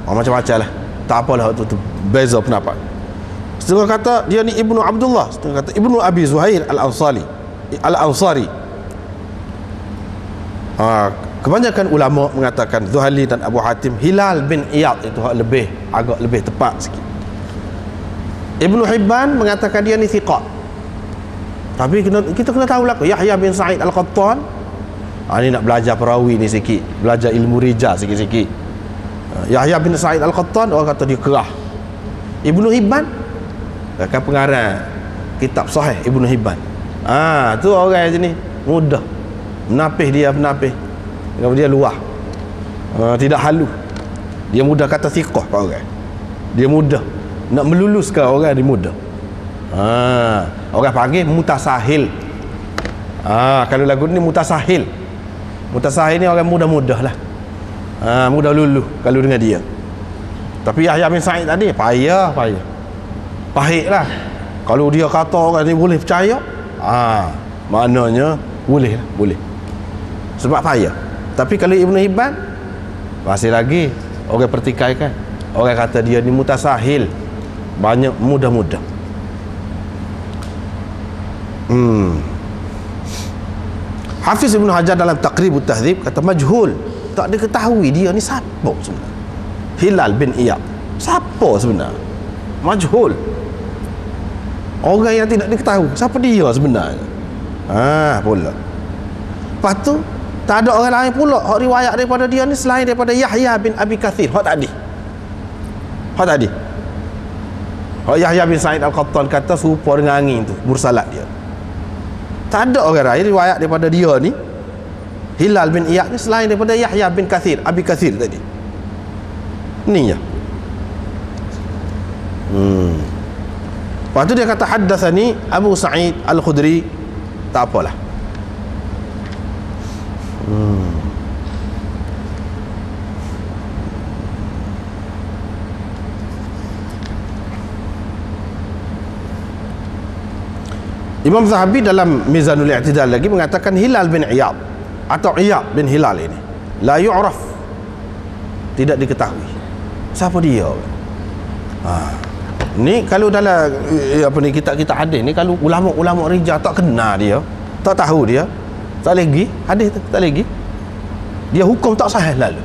Macam-macam lah. Tak apalah tu beza pendapat. Setengah kata dia ni Ibnu Abdullah, setengah kata Ibnu Abi Zuhair Al-Ansari. Kebanyakan ulama mengatakan Zuhaili dan Abu Hatim Hilal bin Iyad itu agak lebih tepat sikit. Ibnu Hibban mengatakan dia ni thiqat. Tapi kita kena tahu lah Yahya bin Sa'id Al-Qattan. Ni nak belajar perawi ni sikit, belajar ilmu rijal sikit-sikit. Yahya bin Sa'id Al-Qattan orang kata dia kerah. Ibnu Hibban kan pengarang kitab Sahih Ibnu Hibban. Tu orang jenis mudah. Menapih dia. Dia luah. Tidak halu. Dia mudah kata thiqah pak orang. Dia mudah. Nak meluluskan orang dia mudah. Orang panggil mutasahil. Kalau lagu ni mutasahil. Mutasahil ni orang mudah-mudah lah. Mudah luluh kalau dengan dia. Tapi Yahya bin Sa'id tadi payah. Pahit lah. Kalau dia kata orang ni boleh percaya, maknanya boleh. Sebab payah. Tapi kalau Ibnu Hibban masih lagi orang pertikaikan. Orang kata dia ni mutasahil, banyak mudah-mudah. Hafiz Ibnu Hajar dalam Taqribut Tahdzib kata majhul, tak diketahui dia ni siapa sebenarnya. Hilal bin Iyad siapa sebenarnya? Majhul, orang yang tidak diketahui siapa dia sebenarnya. Pula lepas tu tak ada orang lain pula hak riwayat daripada dia ni selain daripada Yahya bin Abi Kathir. Hak tadi Yahya bin Sa'id Al-Qattan kata serupa dengan angin tu mursalat dia. Tak ada orang lain riwayat daripada dia ni Hilal bin Iyad ni selain daripada Yahya bin Kathir, Abi Kathir tadi ni ya. Lepas tu dia kata haddatsani Abu Sa'id Al-Khudri. Tak apalah. Imam Zahabi dalam Mizanul I'tidal lagi mengatakan Hilal bin Iyad atau Iyad bin Hilal ini la yu'raf, tidak diketahui siapa dia. Ni kalau dalam kita hadis ni, kalau ulama rijal tak kenal dia, tak tahu dia, tak lagi hadis tu, tak lagi dia hukum tak sahih lalu.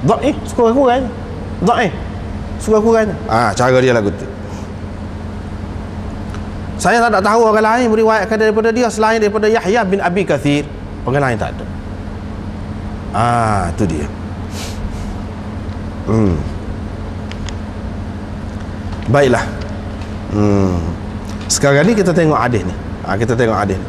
Dhaif sekurang-kurangnya. Cara dia lagu tu. Saya tak tahu orang lain meriwayatkan daripada dia selain daripada Yahya bin Abi Kathir. Orang lain tak ada. Itu dia. Baiklah. Sekarang ni kita tengok hadis ni. Kita tengok hadis ni.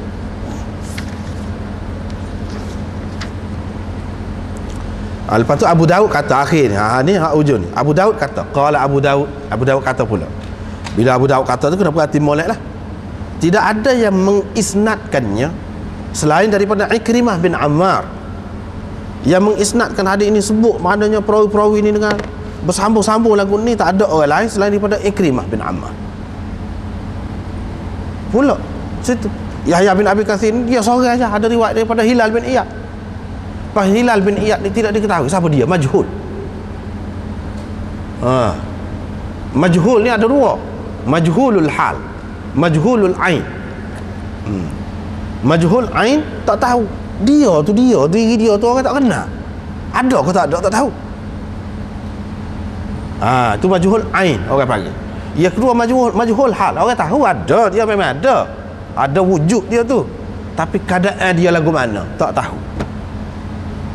Lepas tu Abu Daud kata akhir ni. Ni hak ujung ni. Abu Daud kata, qala Abu Daud kata pula. Bila Abu Daud kata tu kena perhati molek lah. Tidak ada yang mengisnadkannya selain daripada Ikrimah bin Ammar. Yang mengisnadkan hadis ini sebut maknanya perawi-perawi ini dengan bersambung-sambung lagu ni, tak ada orang lain selain daripada Ikrimah bin Ammar. Pula situ Yahya bin Abi Kathir ni dia seorang aja ada riwayat daripada Hilal bin Iyad. Pas Hilal bin Iyad ni tidak diketahui siapa dia, majhul. Majhul ni ada dua, majhulul hal, majhulul ain. Majhul ain tak tahu dia tu, diri dia tu orang tak kenal, ada ke tak ada tak tahu. Tu majhul ain orang panggil. Yang kedua majhul hal, orang tahu ada, dia memang ada wujud dia tu, tapi keadaan dia lagu mana tak tahu.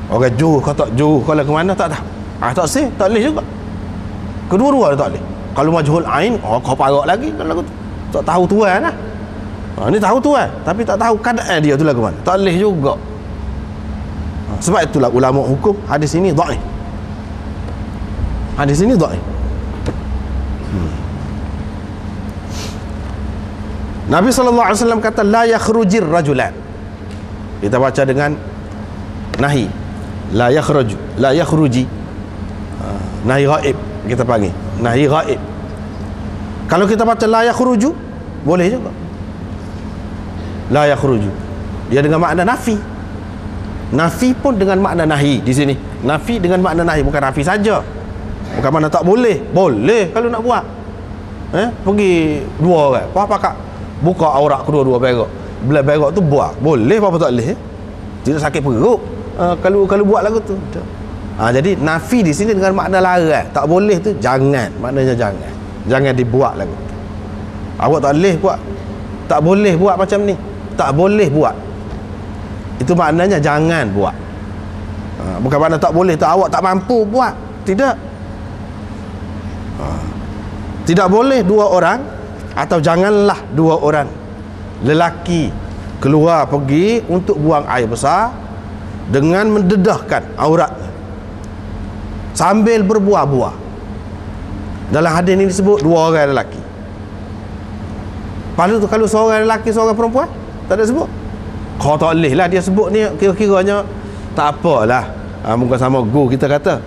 Orang jauh ke tak jauh, kalau ke mana tak tahu. Tak sih, tak boleh juga. Kedua-dua tak boleh. Kalau majhul ain, kau parok lagi kan lagu tu. Tak tahu tuan lah. Ni tahu tuan, tapi tak tahu keadaan dia tu lagu mana. Tak boleh juga. Sebab itulah ulama hukum hadis ini dhaif. Hadis ini dhaif. Nabi SAW kata la yakhrujir rajulan. Kita baca dengan nahi. La yakhruji. Nahi ghaib kita panggil. Nahi ghaib. Kalau kita baca la yakhruju boleh juga. La yakhruju dia dengan makna nafi. Nafi pun dengan makna nahi di sini. Nafi dengan makna nahi, bukan nafi saja. Bukan mana tak boleh. Boleh kalau nak buat. Pergi dua orang. Apa kak buka aurat kedua-dua berak. Belah berak tu buat. Boleh apa tak boleh? Tidak sakit perut. Kalau buat lagu tu. Jadi nafi di sini dengan makna larang. Tak boleh tu jangan. Maknanya jangan. Jangan dibuat lagu tu. Awak tak boleh buat. Tak boleh buat macam ni. Tak boleh buat. Itu maknanya jangan buat. Bukan makna tak boleh tu awak tak mampu buat. Tidak. Tidak boleh dua orang, atau janganlah dua orang lelaki keluar pergi untuk buang air besar dengan mendedahkan auratnya sambil berbuah-buah. Dalam hadis ini disebut dua orang lelaki. Paling tu kalau seorang lelaki seorang perempuan tak ada sebut. Kau tak boleh lah dia sebut ni, kira-kiranya tak apalah. Mungkin sama go kita kata.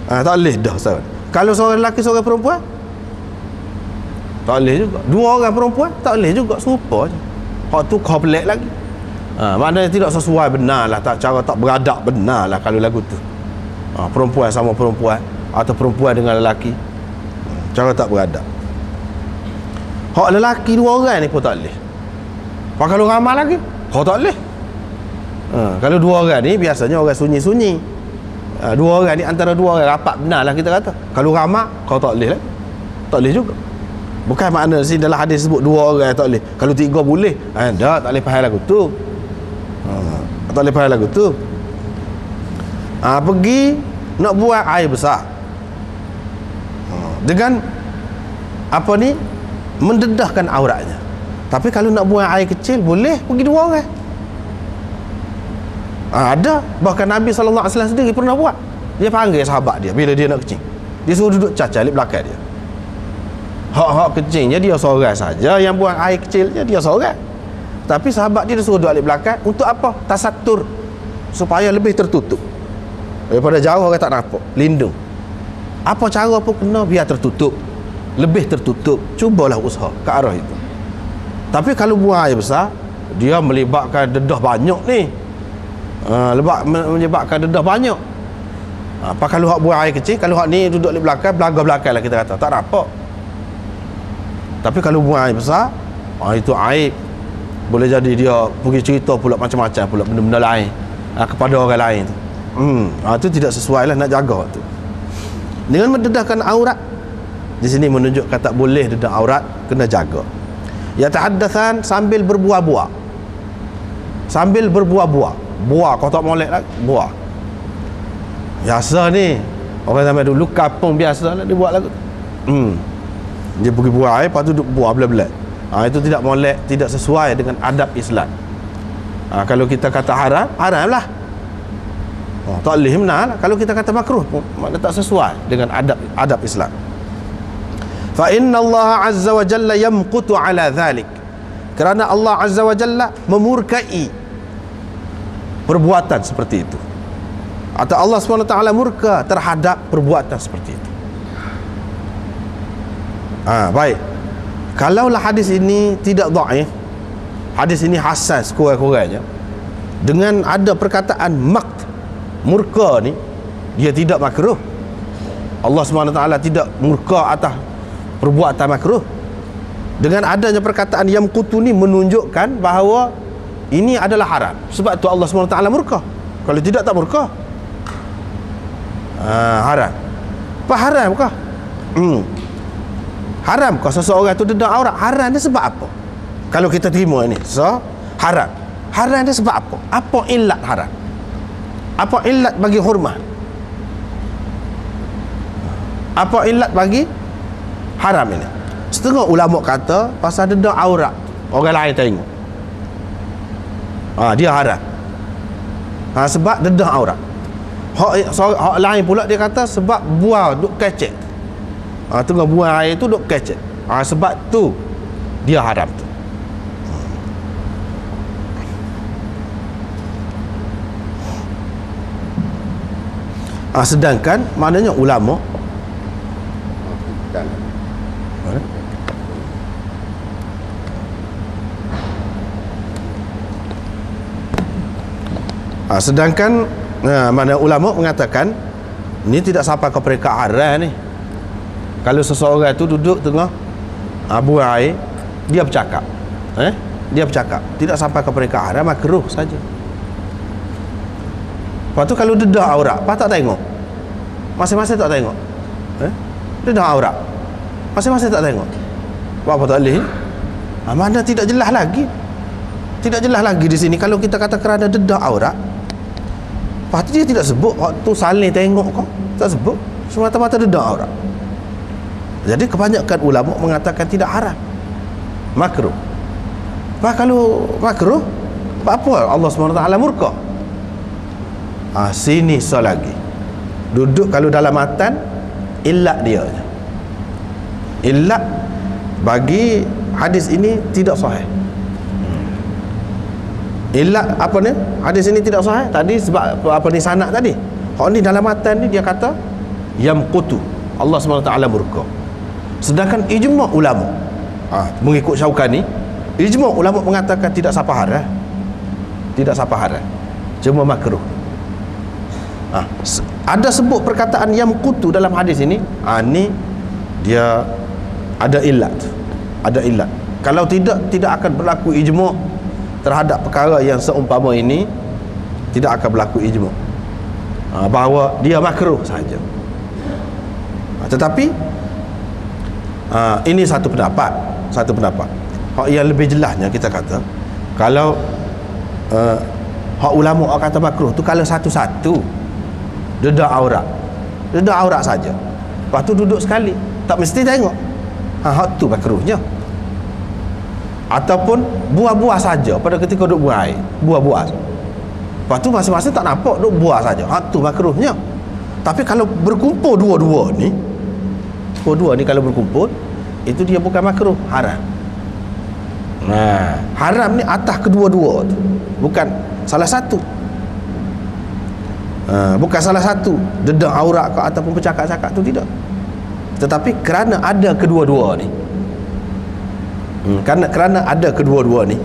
Tak boleh dah Ustaz. Kalau seorang lelaki seorang perempuan tak boleh juga. Dua orang perempuan tak boleh juga, serupa je. Hak tu kau pelik lagi. Maknanya tidak sesuai benar lah, tak, cara tak beradab benar lah kalau lagu tu. Perempuan sama perempuan atau perempuan dengan lelaki, cara tak beradab. Hak lelaki dua orang ni pun tak boleh. Kalau ramai lagi kau tak boleh. Kalau dua orang ni biasanya orang sunyi-sunyi. Dua orang ni antara dua orang rapat benar lah kita kata. Kalau ramai kau tak boleh lah. Tak boleh juga. Bukan makna sini dalam hadis sebut dua orang tak boleh. Kalau tiga boleh. Tak boleh faham lagu tu. Tak boleh faham lagu tu. Pergi nak buat air besar. Dengan apa ni? Mendedahkan auratnya. Tapi kalau nak buang air kecil boleh pergi dua orang. Ada. Bahkan Nabi SAW sendiri pernah buat. Dia panggil sahabat dia bila dia nak kencing. Dia suruh duduk cacat di belakang dia. Hak-hak kecilnya dia seorang saja yang buang air kecilnya dia seorang. Tapi sahabat dia suruh duduk di belakang untuk apa? Tasatur, supaya lebih tertutup. Daripada jauh orang tak nampak, lindung. Apa cara pun kena biar tertutup, lebih tertutup. Cubalah usaha ke arah itu. Tapi kalau buang air besar, dia melibatkan dedah banyak ni. Menyebabkan dedah banyak. Apa kalau hak buang air kecil, kalau hak ni duduk di belakang, belakang lah kita kata, tak nampak. Tapi kalau buang air besar, itu aib. Boleh jadi dia pergi cerita pula macam-macam pula benda-benda lain kepada orang lain tu. Itu tidak sesuai lah, nak jaga tu. Dengan mendedahkan aurat, di sini menunjukkan tak boleh dedah aurat, kena jaga. Ya tahaddatsan sambil berbuah-buah. Sambil berbuah-buah. Buah kau tak molek lagi, buah. Biasa ni orang zaman dulu kampung biasa lah dia buat lagu. Dia pergi buah air, lepas tu duduk buah belah-belah. Itu tidak molek, tidak sesuai dengan adab Islam. Kalau kita kata haram, haram lah. Tak boleh benar lah. Kalau kita kata makruh pun makna tak sesuai dengan adab Islam. Fa inna Allah azza wa jalla yamqutu ala dhalik. Kerana Allah azza wa jalla memurkai perbuatan seperti itu. Atau Allah SWT murka terhadap perbuatan seperti itu. Baik. Kalaulah hadis ini tidak dhaif, hadis ini hasan sekurang-kurangnya, dengan ada perkataan murka ni, dia tidak makruh. Allah SWT tidak murka atas perbuatan makruh. Dengan adanya perkataan yamqutu ni menunjukkan bahawa ini adalah haram. Sebab tu Allah SWT murka. Kalau tidak tak murka. Haram. Apa haram kah? Haram kah seseorang tu dedah aurat? Haram dia sebab apa? Kalau kita terima ini, haram. Haram dia sebab apa? Apa illat haram? Apa illat bagi hormat? Apa illat bagi haram ini? Setengah ulama kata pasal dedah aurat, orang lain tengok, dia haram. Sebab dedah aurat. Hak lain pula dia kata sebab buah duk kecek. Tengah buang air tu duk kecek. Sebab tu dia haram tu. Sedangkan maknanya ulama Sedangkan mana ulama mengatakan ni tidak sampai ke peringkat haram ni. Kalau seseorang tu duduk tengah buang air, dia bercakap, dia bercakap, tidak sampai ke peringkat haram, makruh saja. Lepas tu kalau dedah aurat, apa tak tengok? Masing-masing tak tengok. Dedah aurat, masing-masing tak tengok. Apa tak boleh? Mana tidak jelas lagi. Tidak jelas lagi di sini. Kalau kita kata kerana dedah aurat, lepas tu dia tidak sebut waktu saling tengok kau, tak sebut, semata-mata dedah aurat. Jadi kebanyakan ulama mengatakan tidak haram, makruh. Kalau makruh, apa Allah SWT murka? Sini lagi duduk. Kalau dalam matan, illat dia, illat bagi hadis ini tidak sahih. Illat apa ni? Hadis ini tidak sahih tadi sebab apa ni, sanad tadi. Hak ni dalam matan ni dia kata yamqutu, Allah SWT murka. Sedangkan ijma' ulama, mengikut Syaukani, ijma' ulama mengatakan tidak sapa haram, tidak sapa haram, cuma makruh. Ada sebut perkataan yamqutu dalam hadis ini, ni dia ada illat, ada illat. Kalau tidak akan berlaku ijma' terhadap perkara yang seumpama ini, tidak akan berlaku ijma' bahawa dia makruh saja. Tetapi ini satu pendapat. Hak yang lebih jelasnya kita kata, kalau hak ulama kata makruh tu kalau satu-satu dedah aurat saja, lepas tu duduk sekali, tak mesti tengok, hak tu makruhnya. Ataupun buah-buah saja pada ketika duduk buah air, buah-buah, lepas tu masing-masing tak nampak, duduk buah saja, hak tu makruhnya. Tapi kalau berkumpul dua-dua ni kalau berkumpul, itu dia bukan makruh, haram. Haram ni atas kedua-dua tu, bukan salah satu. Bukan salah satu dedah aurat ke ataupun bercakap-cakap tu, tidak. Tetapi kerana ada kedua-dua ni, kerana ada kedua-dua ni,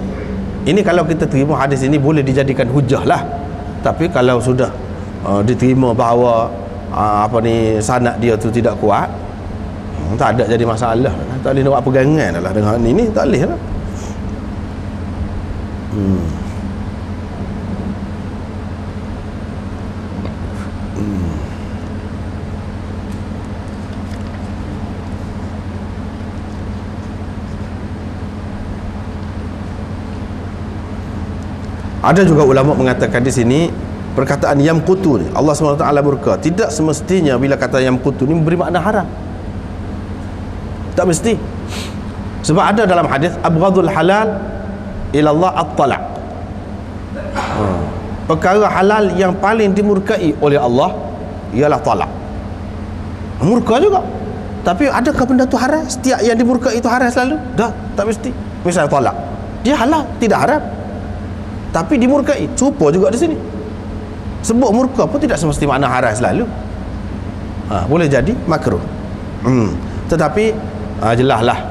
ini kalau kita terima hadis ini boleh dijadikan hujah lah. Tapi kalau sudah diterima bahawa sanad dia tu tidak kuat, tak ada jadi masalah. Tak boleh nak buat pegangan lah dengan ini, tak boleh lah. Ada juga ulama mengatakan di sini perkataan yamqutu ni, Allah SWT murka, tidak semestinya bila kata yamqutu ni memberi makna haram. Tak mesti. Sebab ada dalam hadis abghadul halal ila Allah at-talaq. Perkara halal yang paling dimurkai oleh Allah ialah talak. Murka juga. Tapi adakah benda tu haram? Setiap yang dimurkai itu haram selalu? Tak mesti. Misalnya talak, dia halal, tidak haram, tapi dimurkai. Cuba juga di sini. Sebut murka pun tidak semesti makna haram selalu. Boleh jadi makruh. Tetapi jelaslah,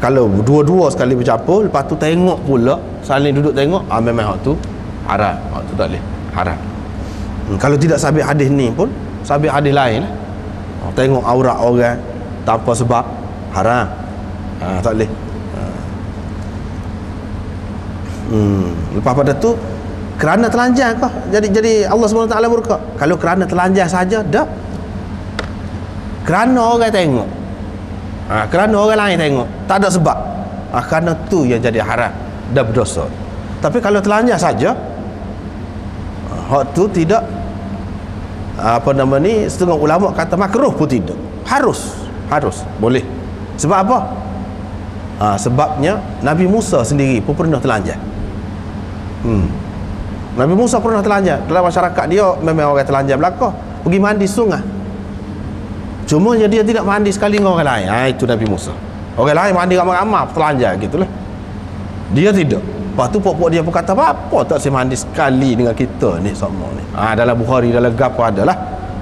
kalau dua-dua sekali bercampur, lepas tu tengok pula, saling duduk tengok, memang hak tu haram, hak tu tak boleh, haram. Kalau tidak sabit hadis ni pun sabit hadis lain lah. Tengok aurat orang tanpa sebab, haram, tak boleh. Lepas pada tu kerana telanjang kah jadi Allah SWT murka? Kalau kerana telanjang saja, dah. Kerana orang tengok, kerana orang lain tengok, tak ada sebab, kerana tu yang jadi haram dan berdosa. Tapi kalau telanjang saja, hak tu tidak, setengah ulama kata makruh pun tidak, harus boleh. Sebab apa? Sebabnya Nabi Musa sendiri pun pernah telanjang. Nabi Musa pernah telanjang. Dalam masyarakat dia memang orang telanjang belaka, pergi mandi sungai. Cuma dia tidak mandi sekali dengan orang lain. Itu Nabi Musa. Orang lain mandi ramai-ramai telanjang gitulah. Dia tidak. Lepas tu pokok dia pun kata, apa tak saya mandi sekali dengan kita ni semua ni. Dalam Bukhari, dalam Gapo adalah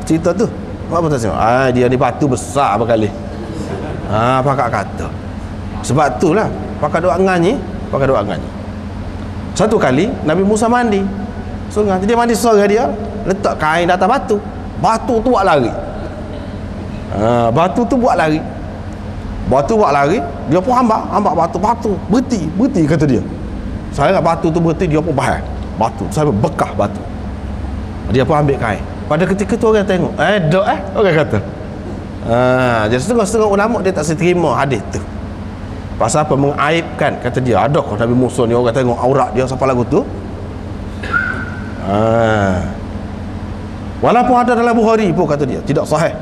cerita tu. Apa tak saya? Dia ni batu besar berkali. Pakak kata. Sebab itulah pakai doa nganyi. Satu kali Nabi Musa mandi. Sungai. Dia mandi seorang dia, letak kain di atas batu. Batu tu buat lari. Batu tu buat lari. Batu buat lari, dia pun hambak batu. Berhenti kata dia. Saya ingat batu tu berhenti, dia pun bahaya. Batu, saya bekah batu. Dia pun ambil kain. Pada ketika tu orang tengok, orang kata. Jadi setengah-setengah ulama dia tak seterima hadis tu. Pasal apa? Mengaibkan, kata dia. Adakah Nabi Musa ni orang tengok aurat dia sampai lagu tu? Walaupun ada dalam Bukhari pun, kata dia, tidak sahih.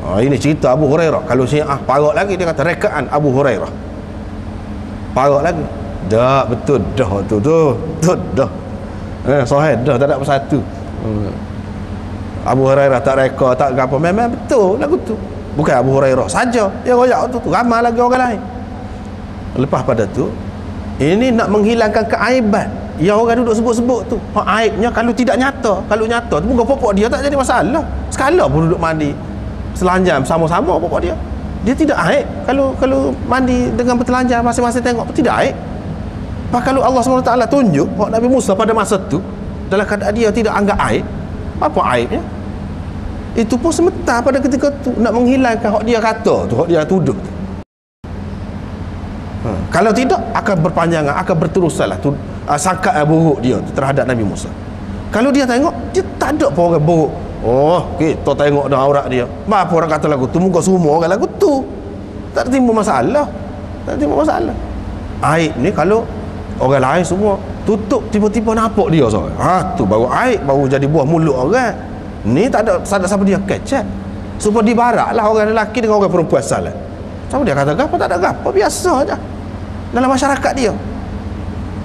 Ini cerita Abu Hurairah. Kalau Syiah parok lagi, dia kata rekaan Abu Hurairah. Parok lagi. Dah betul dah tu dah. Sahih dah, tak ada apa satu. Abu Hurairah tak reka, tak apa, memang betul lagu tu. Bukan Abu Hurairah saja yang royak tu, ramai lagi orang lain. Lepas pada tu, ini nak menghilangkan keaiban yang orang duduk sebut-sebut tu. Aibnya kalau tidak nyata. Kalau nyata tu, bukan pokok dia tak jadi masalah. Sekala pun duduk mandi selanjang sama-sama pokok dia, dia tidak aib. Kalau mandi dengan bertelanjang masing-masing tengok pun tidak aib. Kalau Allah SWT tunjuk Nabi Musa pada masa tu dalam keadaan dia tidak anggap aib, apa aibnya? Itu pun sementara pada ketika tu nak menghilangkan hak dia kata tu, hak dia tuduh tu. Kalau tidak akan berpanjangan, akan berterusan lah sangkaan buruk dia tu terhadap Nabi Musa. Kalau dia tengok, dia tak ada pun orang buruk. Kita tengok dah aurat dia. Apa orang kata lagu tu, muka semua orang lagu tu. Tak timbul masalah. Aib ni kalau orang lain semua tutup, tiba-tiba nampak dia seorang, tu baru aib, baru jadi buah mulut orang. Ni tak ada siapa dia kecek. Supaya dibarak lah orang lelaki dengan orang perempuan salah. Siapa dia kata gapo, tak ada gapo, biasa aja dalam masyarakat dia.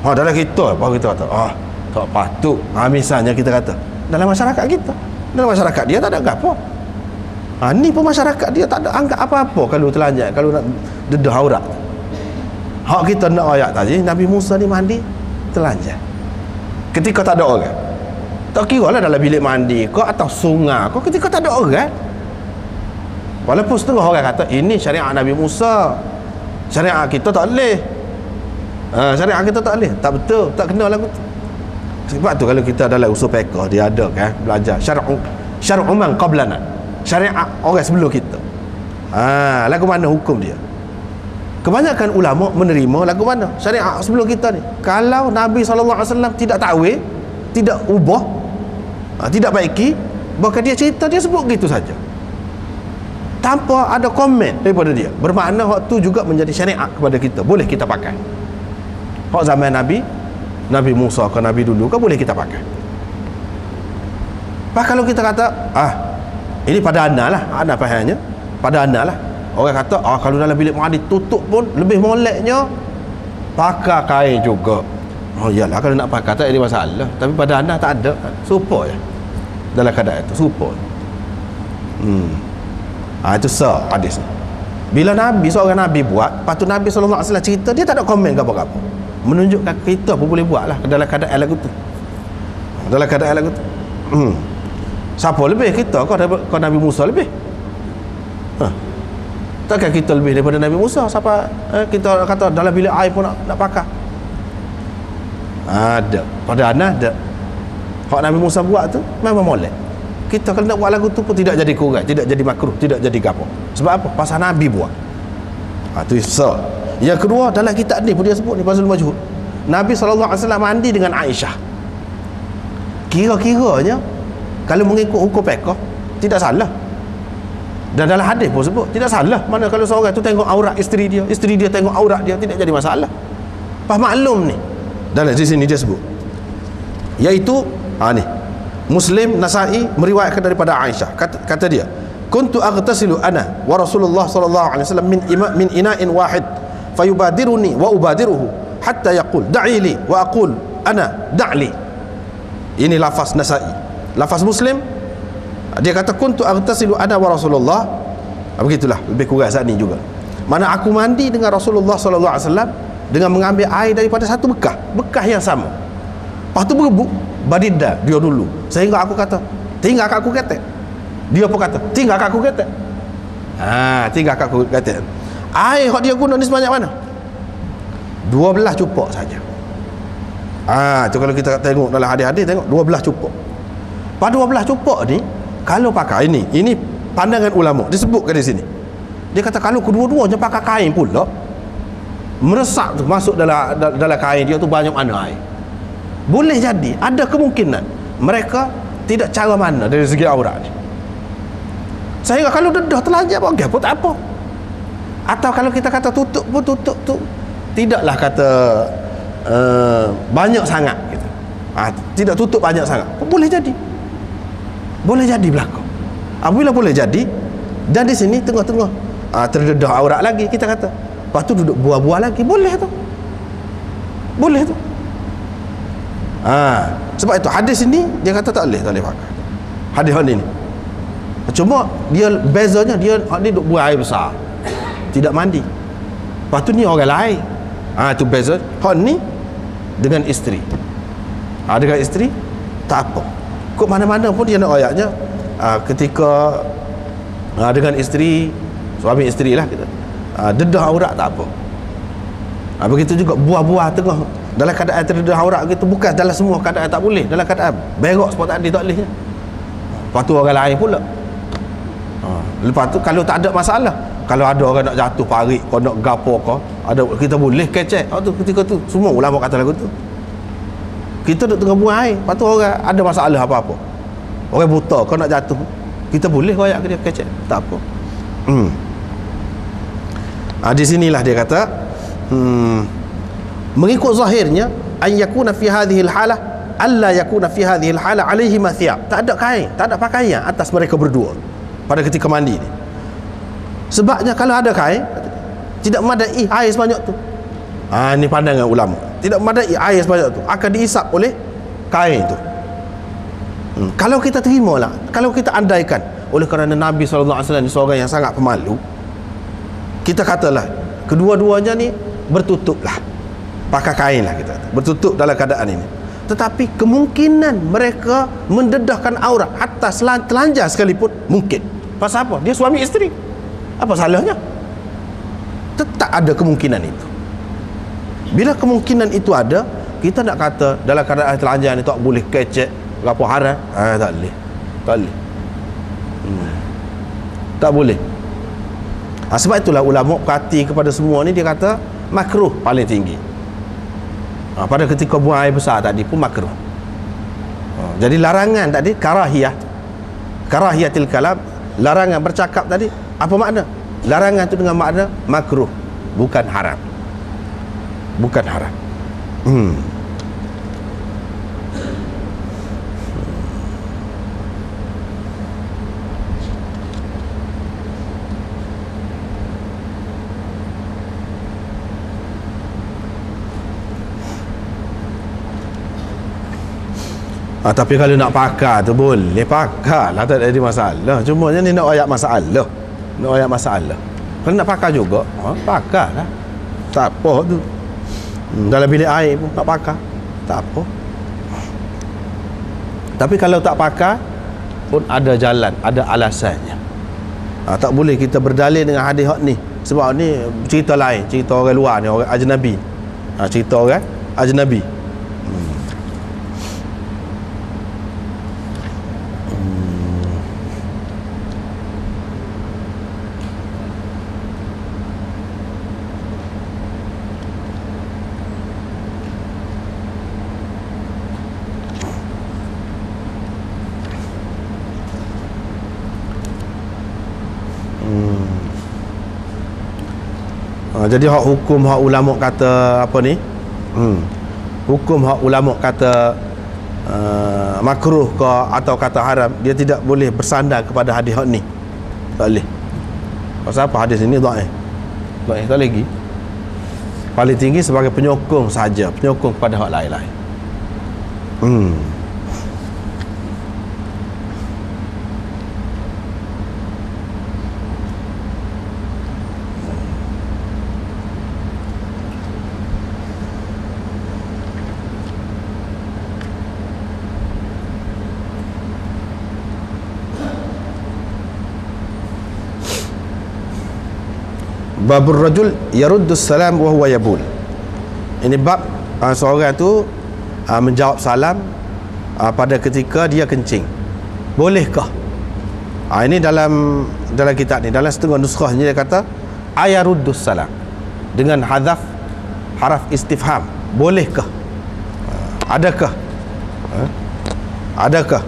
Dalam kita baru kita kata tak patut. Misalnya kita kata dalam masyarakat kita, dalam masyarakat dia tak ada gapo. Ni pun masyarakat dia tak ada anggap apa-apa kalau telanjang, kalau nak dedah aurat. Hak kita nak ayat tadi, Nabi Musa ni mandi telanjang ketika tak ada orang. Tak kira lah dalam bilik mandi kau atau sungai kau, ketika tak ada orang. Walaupun setengah orang kata ini syariat Nabi Musa, syariat kita tak boleh. Syariat kita tak boleh. Tak betul, tak kena lagu tu. Sebab tu kalau kita dalam usul fiqh, dia ada kan belajar syar'u man qablana, syariat orang sebelum kita. Lagu mana hukum dia? Kebanyakan ulama menerima lagu mana syariat sebelum kita ni. Kalau Nabi SAW tidak takwil, tidak ubah, tidak baiki, bahkan dia cerita, dia sebut gitu saja tanpa ada komen daripada dia, bermakna hak tu juga menjadi syariat kepada kita, boleh kita pakai. Hak zaman Nabi Musa ke Nabi dulu ke boleh kita pakai. Kalau kita kata ini pada anda lah, anda fahamnya pada anda lah. Orang kata kalau dalam bilik mandi tutup pun lebih moleknya pakai kain juga. Iyalah kalau nak pakai tak ada masalah. Tapi pada anda tak ada, supaya je dalam keadaan itu, supaya. Itu sah hadis. Bila seorang Nabi buat, patut Nabi SAW cerita, dia tak ada komen apa-apa, menunjukkan kita pun boleh buat lah dalam keadaan lagu tu. Dalam keadaan lagu tu siapa lebih kita kau Nabi Musa lebih? Takkan kita lebih daripada Nabi Musa? Siapa kita kata dalam bilik air pun nak pakai? Ada. Pada anak ada. Hak Nabi Musa buat tu memang molek. Kita kalau nak buat lagu tu pun tidak jadi kurang, tidak jadi makruh, tidak jadi gapo. Sebab apa? Pasal Nabi buat. Tu sah. Yang kedua, dalam kitab ni pun dia sebut ni pasal majhul. Nabi SAW mandi dengan Aisyah. Kira-kiranya kalau mengikut hukum fiqh tidak salah. Dan dalam hadis pun sebut tidak salah. Mana kalau seorang tu tengok aurat isteri dia tengok aurat dia, tidak jadi masalah. Pas maklum ni dalam di sini dia sebut, iaitu ni Muslim, Nasa'i meriwayatkan daripada Aisyah, kata dia, kuntu aghtasilu ana wa Rasulullah sallallahu alaihi wasallam min ina'in wahid fayubadiruni wa ubadiruhu hatta yaqul da'i li wa aqul ana da'li. Ini lafaz Nasa'i. Lafaz Muslim dia kata kuntu aghtasilu ana wa Rasulullah, begitulah lebih kurang saat ni juga. Mana aku mandi dengan Rasulullah sallallahu alaihi wasallam dengan mengambil air daripada satu bekas yang sama. Lepas tu berebut badidda dia dulu, sehingga aku kata tinggal aku ketek. Dia pun kata tinggal aku ketek. Tinggal aku ketek. Air yang dia guna ni sebanyak mana? 12 cupak saja. Tu kalau kita tengok dalam hadis-hadis, tengok 12 cupok. Pada 12 cupok ni, kalau pakai ini pandangan ulama disebutkan di sini. Dia kata kalau kedua-duanya pakai kain pula, meresap tu masuk dalam kain dia tu banyak mana air. Boleh jadi ada kemungkinan mereka tidak cara mana dari segi aurat ni. Sehingga kalau dedah telanjang pun tak apa. Atau kalau kita kata tutup pun tutup tu tidaklah kata banyak sangat gitu. Tidak tutup banyak sangat. Boleh jadi. Boleh jadi berlaku. Apabila boleh jadi, dan di sini tengah-tengah terdedah aurat lagi kita kata. Lepas tu duduk buah-buah lagi, boleh tu. Boleh tu. Sebab itu hadis ini dia kata tak boleh pakai. Hadis ni. Cuma dia bezanya dia duduk buang air besar. Tidak mandi. Lepas tu ni orang lain. Tu beza. Hak ni dengan isteri. Dengan isteri tak apa. Kok mana-mana pun dia nak ayatnya ketika dengan isteri, suami isteri lah kita. Dedah aurat tak apa. Begitu juga buah-buah tengah dalam keadaan terdedah aurat gitu, bukan dalam semua keadaan tak boleh, dalam keadaan berok seperti tadi tak boleh. Lepas tu orang lain pula. Lepas tu kalau tak ada masalah, kalau ada orang nak jatuh parik, kau nak gapo kau, ada kita boleh kecek. Tu ketika tu semua ulama kata lagu tu. Kita duduk tengah buang air, lepas tu orang ada masalah apa-apa. Orang buta kau nak jatuh, kita boleh royak ke dia kecek, tak apa. Di sinilah dia kata mengikut zahirnya an yakuna fi hadhihi al-halah alla yakuna fi hadhihi al-halah alaihi mathiyab. Tak ada kain, tak ada pakaian atas mereka berdua pada ketika mandi ni. Sebabnya kalau ada kain tidak memadai air sebanyak tu. Ini pandangan ulama. Tidak memadai air sebanyak tu, akan diisap oleh kain tu. Kalau kita terimalah, kalau kita andaikan oleh kerana Nabi SAW ni seorang yang sangat pemalu, kita katalah kedua-duanya ni bertutuplah, pakai kain lah kita kata, bertutup dalam keadaan ini. Tetapi kemungkinan mereka mendedahkan aurat hatta telanjang sekalipun mungkin. Pasal apa? Dia suami isteri. Apa salahnya? Tetap ada kemungkinan itu. Bila kemungkinan itu ada, kita nak kata dalam keadaan telanjang ni tak boleh kecek apa haram. Tak boleh. Tak boleh. Tak boleh. Sebab itulah ulama perhati kepada semua ni, dia kata makruh paling tinggi. Pada ketika buang air besar tadi pun makruh. Jadi larangan tadi karahiyah. Karahiyatil kalam, larangan bercakap tadi apa makna? Larangan tu dengan makna makruh, bukan haram. Bukan haram. Tapi kalau nak pakai tu boleh pakai lah, tak ada masalah. Cuma ni nak ayat masalah. Nak ayat masalah. Kalau nak pakai juga, pakai lah. Tak apa tu. Dalam bilik air pun nak pakai, tak apa. Tapi kalau tak pakai pun ada jalan, ada alasannya. Tak boleh kita berdalil dengan hadis ni. Sebab ni cerita lain, cerita orang luar ni, orang ajnabi. Cerita orang ajnabi. Jadi hukum hak ulama kata apa ni? Hukum hak ulama kata makruh ke atau kata haram, dia tidak boleh bersandar kepada hadis hak ni. Tak boleh. Pasal apa hadis ini dhaif? Dhaif tak lagi. Paling tinggi sebagai penyokong saja, penyokong kepada hak lain-lain. Babur rajul yaruddu salam wa huwa yabul. Ini bab seorang tu menjawab salam pada ketika dia kencing. Bolehkah? Ini dalam kitab ni, dalam setengah nuskhahnya dia kata ayaruddus salam dengan hadaf haraf istifham. Bolehkah? Adakah? Adakah?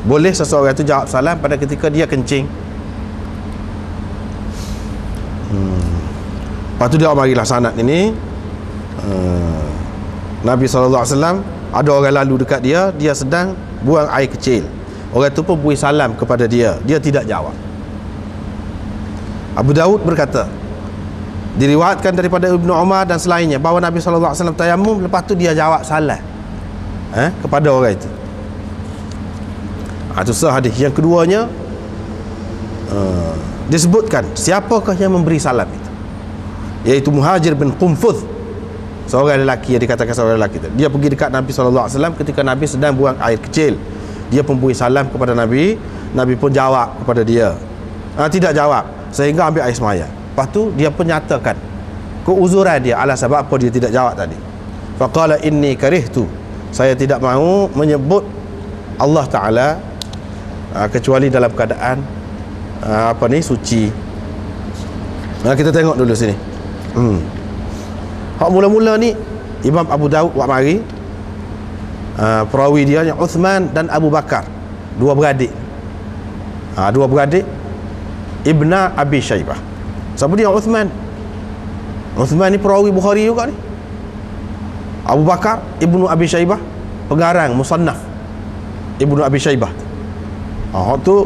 Boleh seseorang itu jawab salam pada ketika dia kencing? Lepas tu dia marilah sanad ini. Nabi SAW, ada orang lalu dekat dia, dia sedang buang air kecil. Orang tu pun beri salam kepada dia, dia tidak jawab. Abu Daud berkata, diriwayatkan daripada Ibnu Umar dan selainnya bahawa Nabi SAW tayamum, lepas tu dia jawab salam kepada orang itu. Itu sah hadis. Yang keduanya, disebutkan siapakah yang memberi salam itu, iaitu Muhajir bin Qunfudh, seorang lelaki yang dikatakan seorang lelaki itu. Dia pergi dekat Nabi SAW ketika Nabi sedang buang air kecil. Dia pun beri salam kepada Nabi. Nabi pun jawab kepada dia, tidak jawab, sehingga ambil air semaya. Lepas tu dia pun nyatakan keuzuran dia, alasan apa dia tidak jawab tadi. Faqala inni karihtu, saya tidak mahu menyebut Allah Ta'ala kecuali dalam keadaan suci. Kita tengok dulu sini. Hak mula-mula ni Imam Abu Daud buat mari, perawi dia yang Uthman dan Abu Bakar, dua beradik. Dua beradik Ibna Abi Syaibah. Siapa dia Uthman? Uthman ni perawi Bukhari juga ni. Abu Bakar Ibnu Abi Syaibah, pengarang Musannaf Ibnu Abi Syaibah. Hak tu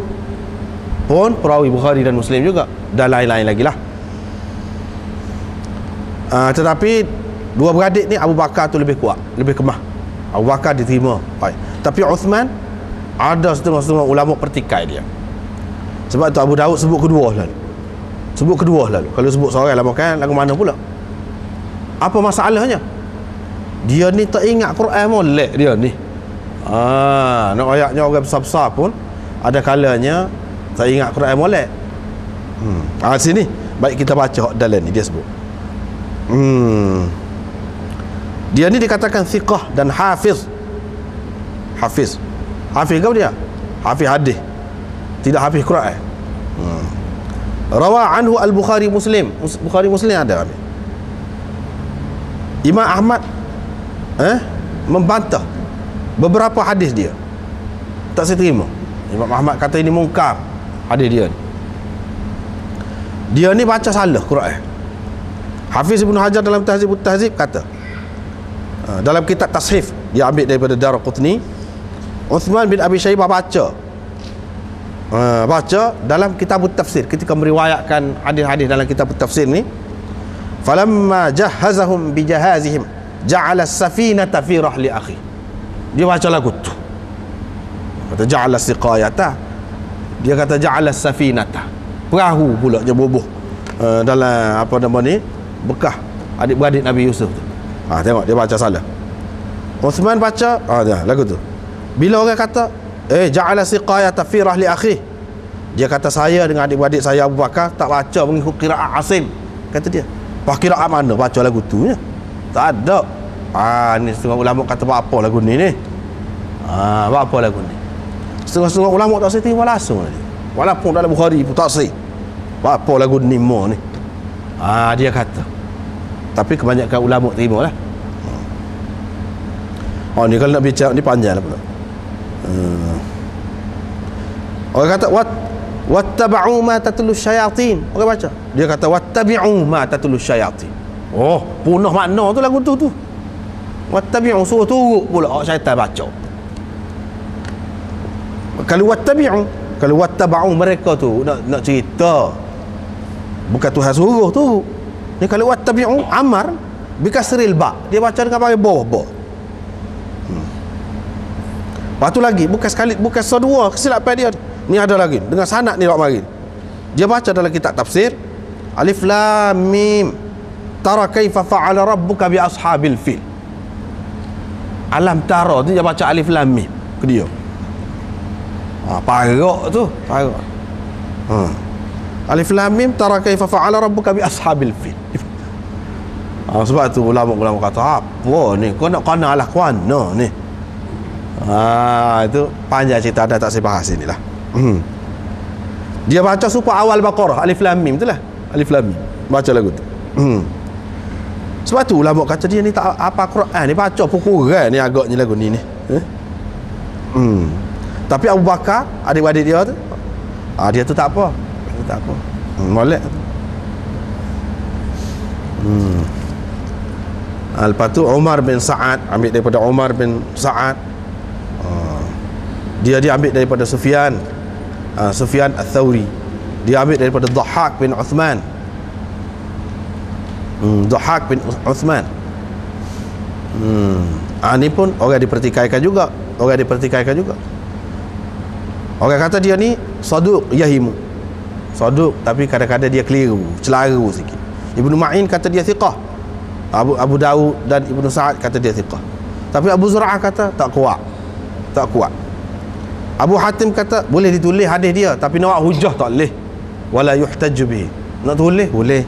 pun perawi Bukhari dan Muslim juga, dan lain-lain lagi lah. Tetapi dua beradik ni Abu Bakar tu lebih kuat, lebih kemah. Abu Bakar diterima baik. Tapi Uthman, ada setengah-setengah ulama pertikai dia. Sebab tu Abu Daud sebut kedua lalu. Sebut kedua lalu. Kalau sebut seorang lah, makan lagu mana pula? Apa masalahnya? Dia ni tak ingat Quran, molek dia ni. Nak ayatnya orang besar-besar pun ada kalanya tak ingat Quran, molek. Sini baik kita baca dalam ni dia sebut. Dia ni dikatakan thiqah dan hafiz. Hafiz ke dia? Hafiz hadis, tidak hafiz Quran. Rawa anhu al-Bukhari Muslim. Bukhari Muslim ada. Imam Ahmad membantah beberapa hadis dia, tak saya terima. Imam Ahmad kata ini mungkar hadis dia ni. Dia ni baca salah Quran. Hafiz Ibn Hajar dalam Tahzib Tahzib kata, dalam kitab Tashif, dia ambil daripada Daraqutni, Uthman bin Abi Syaibah baca dalam kitab tafsir, ketika meriwayatkan hadis-hadis dalam kitab tafsir ni, falamma jahazahum bijahazihim ja'ala as-safinata fi rahli akhi. Dia baca lagu tu, kata ja'ala siqayata, dia kata ja'ala as-safinata, perahu pula je bubuh dalam apa nama ni, bekah adik-beradik Nabi Yusuf tu. Tengok dia baca salah. Uthman baca lagu tu. Bila orang kata ja'ala siqayata fi rahli akhi, dia kata saya dengan adik-beradik saya Abu Bakar tak baca mengikut qiraat Asim, kata dia. Pas qiraat mana baca lagu tu ya? Tak ada. Ni setengah ulama kata buat apa lagu ni ni? Buat apa lagu ni? Setengah-setengah ulama tak saya terima langsung ni. Walaupun dalam Bukhari pun tak sih. Buat apa lagu ni mo ni? Dia kata. Tapi kebanyakan ulama terima lah. Ni kalau nak bicara ni panjang lah pula. Orang kata wattaba'u ma tatlu syayatin. Orang baca, dia kata wattabi'u ma tatlu syayatin. Punah makna tu lagu tu. Wattabi'u, suruh turut pula syaitan baca. Kalau wattabi'u, kalau wattaba'u, mereka tu nak cerita, bukan Tuhan suruh tu. Ni kalau wattabi'u amar bikasril ba, dia baca dengan pakai bawah. Lepas tu lagi, bukan sedua kesilapan dia. Ni ada lagi dengan sanad ni mari. Dia baca dalam kitab tafsir, Alif Lam Mim, tara kaifa fa'ala rabbuka bi ashabil fil. Alam tara tu dia baca Alif Lam Mim ke dia. Parok tu, parok. Alif Lam Mim, tara kaifa fa'ala rabbuka bi ashabil fil. Sebab tu ulama-ulama kata apa ni, kau nak kena lah kuana ni. Itu panjang cerita, ada tak saya bahas inilah. Dia baca supaya awal Baqarah, Alif Lam Mim, betul lah, Alif Lam Mim, baca lagu tu. Sebab tu ulama kata dia ni tak apa Quran ni, baca pukul kan ni agaknya lagu ni. Tapi Abu Bakar, adik-adik dia tu, dia tu tak apa. Dia tak apa. Molek. Lepas tu Umar bin Sa'ad, ambil daripada Umar bin Sa'ad. Dia ambil daripada Sufyan Ats-Tsauri. Dia ambil daripada Dhahhak bin Uthman. Dhahhak bin Uthman. Ini pun orang dipertikaikan juga. Orang kata dia ni saduq yahimu. Saduq tapi kadang-kadang dia keliru, celaru sikit. Ibnu Ma'in kata dia thiqah. Abu Daud dan Ibnu Sa'ad kata dia thiqah. Tapi Abu Zur'ah kata tak kuat. Abu Hatim kata boleh ditulis hadis dia, tapi nak hujah tak boleh. Wala yuhtaju bihi. Nak tulis boleh,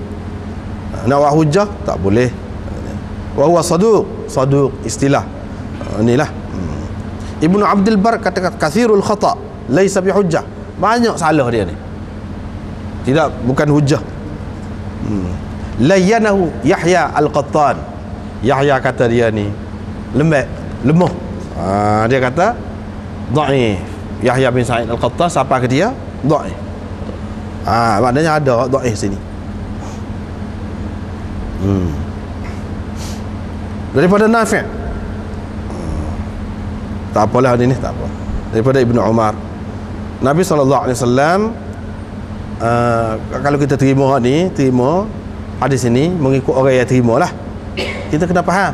nak hujah tak boleh. Wa huwa saduq istilah. Inilah. Ibnu Abdul Bar kata kathirul khata laisa bihujjah. Banyak salah dia ni. Bukan hujah. Layyanahu Yahya Al-Qattan. Yahya kata dia ni lemah. Dia kata dhaif. Yahya bin Sa'id Al-Qattan siapa ke dia? Dhaif. Maknanya ada dhaif sini. Daripada Nafi'. Tak apalah ni tak apa. Daripada Ibnu Umar. Nabi SAW, kalau kita terima hadis ini, mengikut orang yang terima lah. Kita kena faham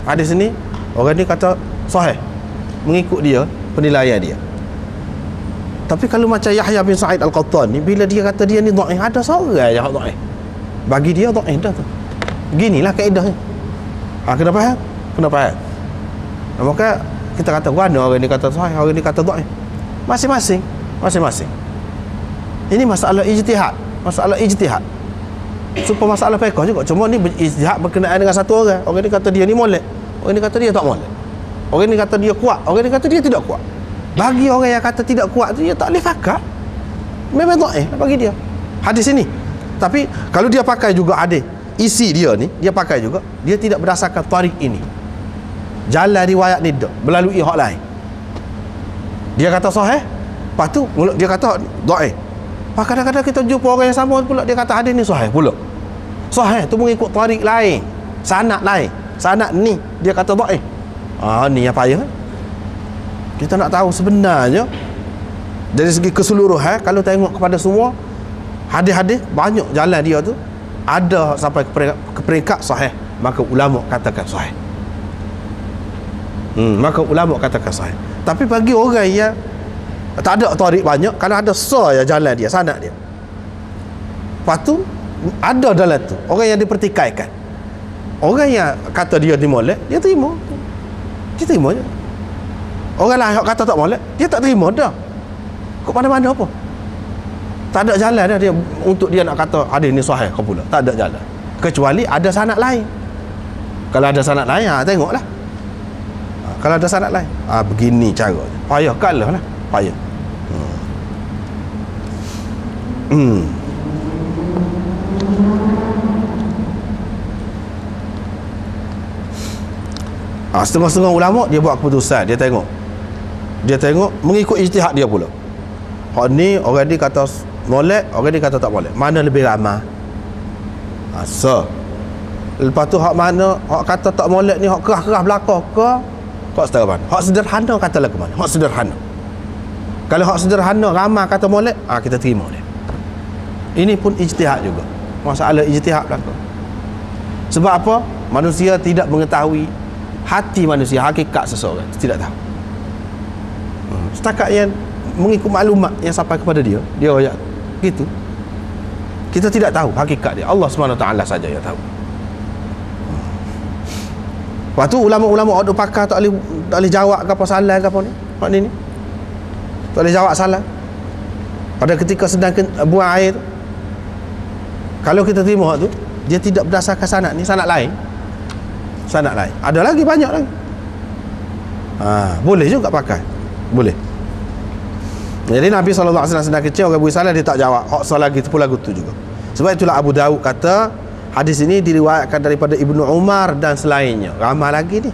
hadis ini, orang ni kata sahih, mengikut dia, penilaian dia. Tapi kalau macam Yahya bin Sa'id Al-Qattan ni, bila dia kata dia ni dhaif, ada seorang je hak dhaif, bagi dia dhaif dah tu. Beginilah kaedahnya. Kena faham. Maka kita kata mana orang ni kata sahih, orang ni kata dhaif. Masing-masing. Ini masalah ijtihad. Supaya masalah fiqh juga. Cuma ni ijtihad berkenaan dengan satu orang. Orang ni kata dia ni molek, orang ni kata dia tak molek. Orang ni kata dia kuat, orang ni kata dia tidak kuat. Bagi orang yang kata tidak kuat tu, dia tak boleh fakat. Memang dhaif bagi dia hadis ini. Tapi kalau dia pakai juga hadis, isi dia ni dia pakai juga, dia tidak berdasarkan tarik ini, jalan riwayat ni tak melalui hak lain. Dia kata sahih, lepas tu dia kata dhaif. Kadang-kadang kita jumpa orang yang sama pula, dia kata hadis ni sahih pula. Sahih tu mengikut tarik lain, sanad lain. Sanad ni dia kata dhaif. Ni yang payah. Kita nak tahu sebenarnya dari segi keseluruhan, kalau tengok kepada semua hadis-hadis, banyak jalan dia tu ada sampai ke peringkat sahih, maka ulama katakan sahih. Sahih. Tapi bagi orang yang tak ada tarik banyak, kalau ada ya jalan dia, sanad dia, lepas tu ada dalam tu orang yang dipertikaikan, orang yang kata dia dimolek, dia terima je. Orang lain kata tak molek, dia tak terima dah. Kok mana-mana apa, tak ada jalan dah dia untuk dia nak kata hadis ni sahih ke pula. Tak ada jalan, kecuali ada sanad lain. Kalau ada sanad lain, tengoklah. Kalau ada sanad lain, begini caranya. Payah kalah lah, payah. Setengah-setengah ulama dia buat keputusan, dia tengok mengikut ijtihad dia pula. Hak ni orang ni kata molek, orang ni kata tak molek, mana lebih ramai? Lepas tu hak mana hak kata tak molek ni, hak kerah-kerah belakang ke hak setara mana? Hak sederhana katalah ke mana? Hak sederhana. Kalau hak sederhana ramai kata molek, kita terima dia. Ini pun ijtihad juga. Masalah ijtihad belakang. Sebab apa? Manusia tidak mengetahui hati manusia, hakikat seseorang tidak tahu. Setakat yang mengikut maklumat yang sampai kepada dia royak gitu. Kita tidak tahu hakikat dia. Allah SWT saja yang tahu. Lepas tu ulama-ulama ada pakar tak boleh jawab ke apa salah ke apa ni. Mak ni tak boleh jawab salah. Pada ketika sedang buang air tu, kalau kita terima tu, dia tidak berdasarkan sanad ni, sanad lain, sanad lain. Ada lagi banyak lagi. Boleh juga pakai. Boleh. Jadi Nabi SAW sedang kecil, orang beri salam dia tak jawab. Hak solat gitu pun lagu tu juga. Sebab itulah Abu Daud kata hadis ini diriwayatkan daripada Ibnu Umar dan selainnya. Ramai lagi ni.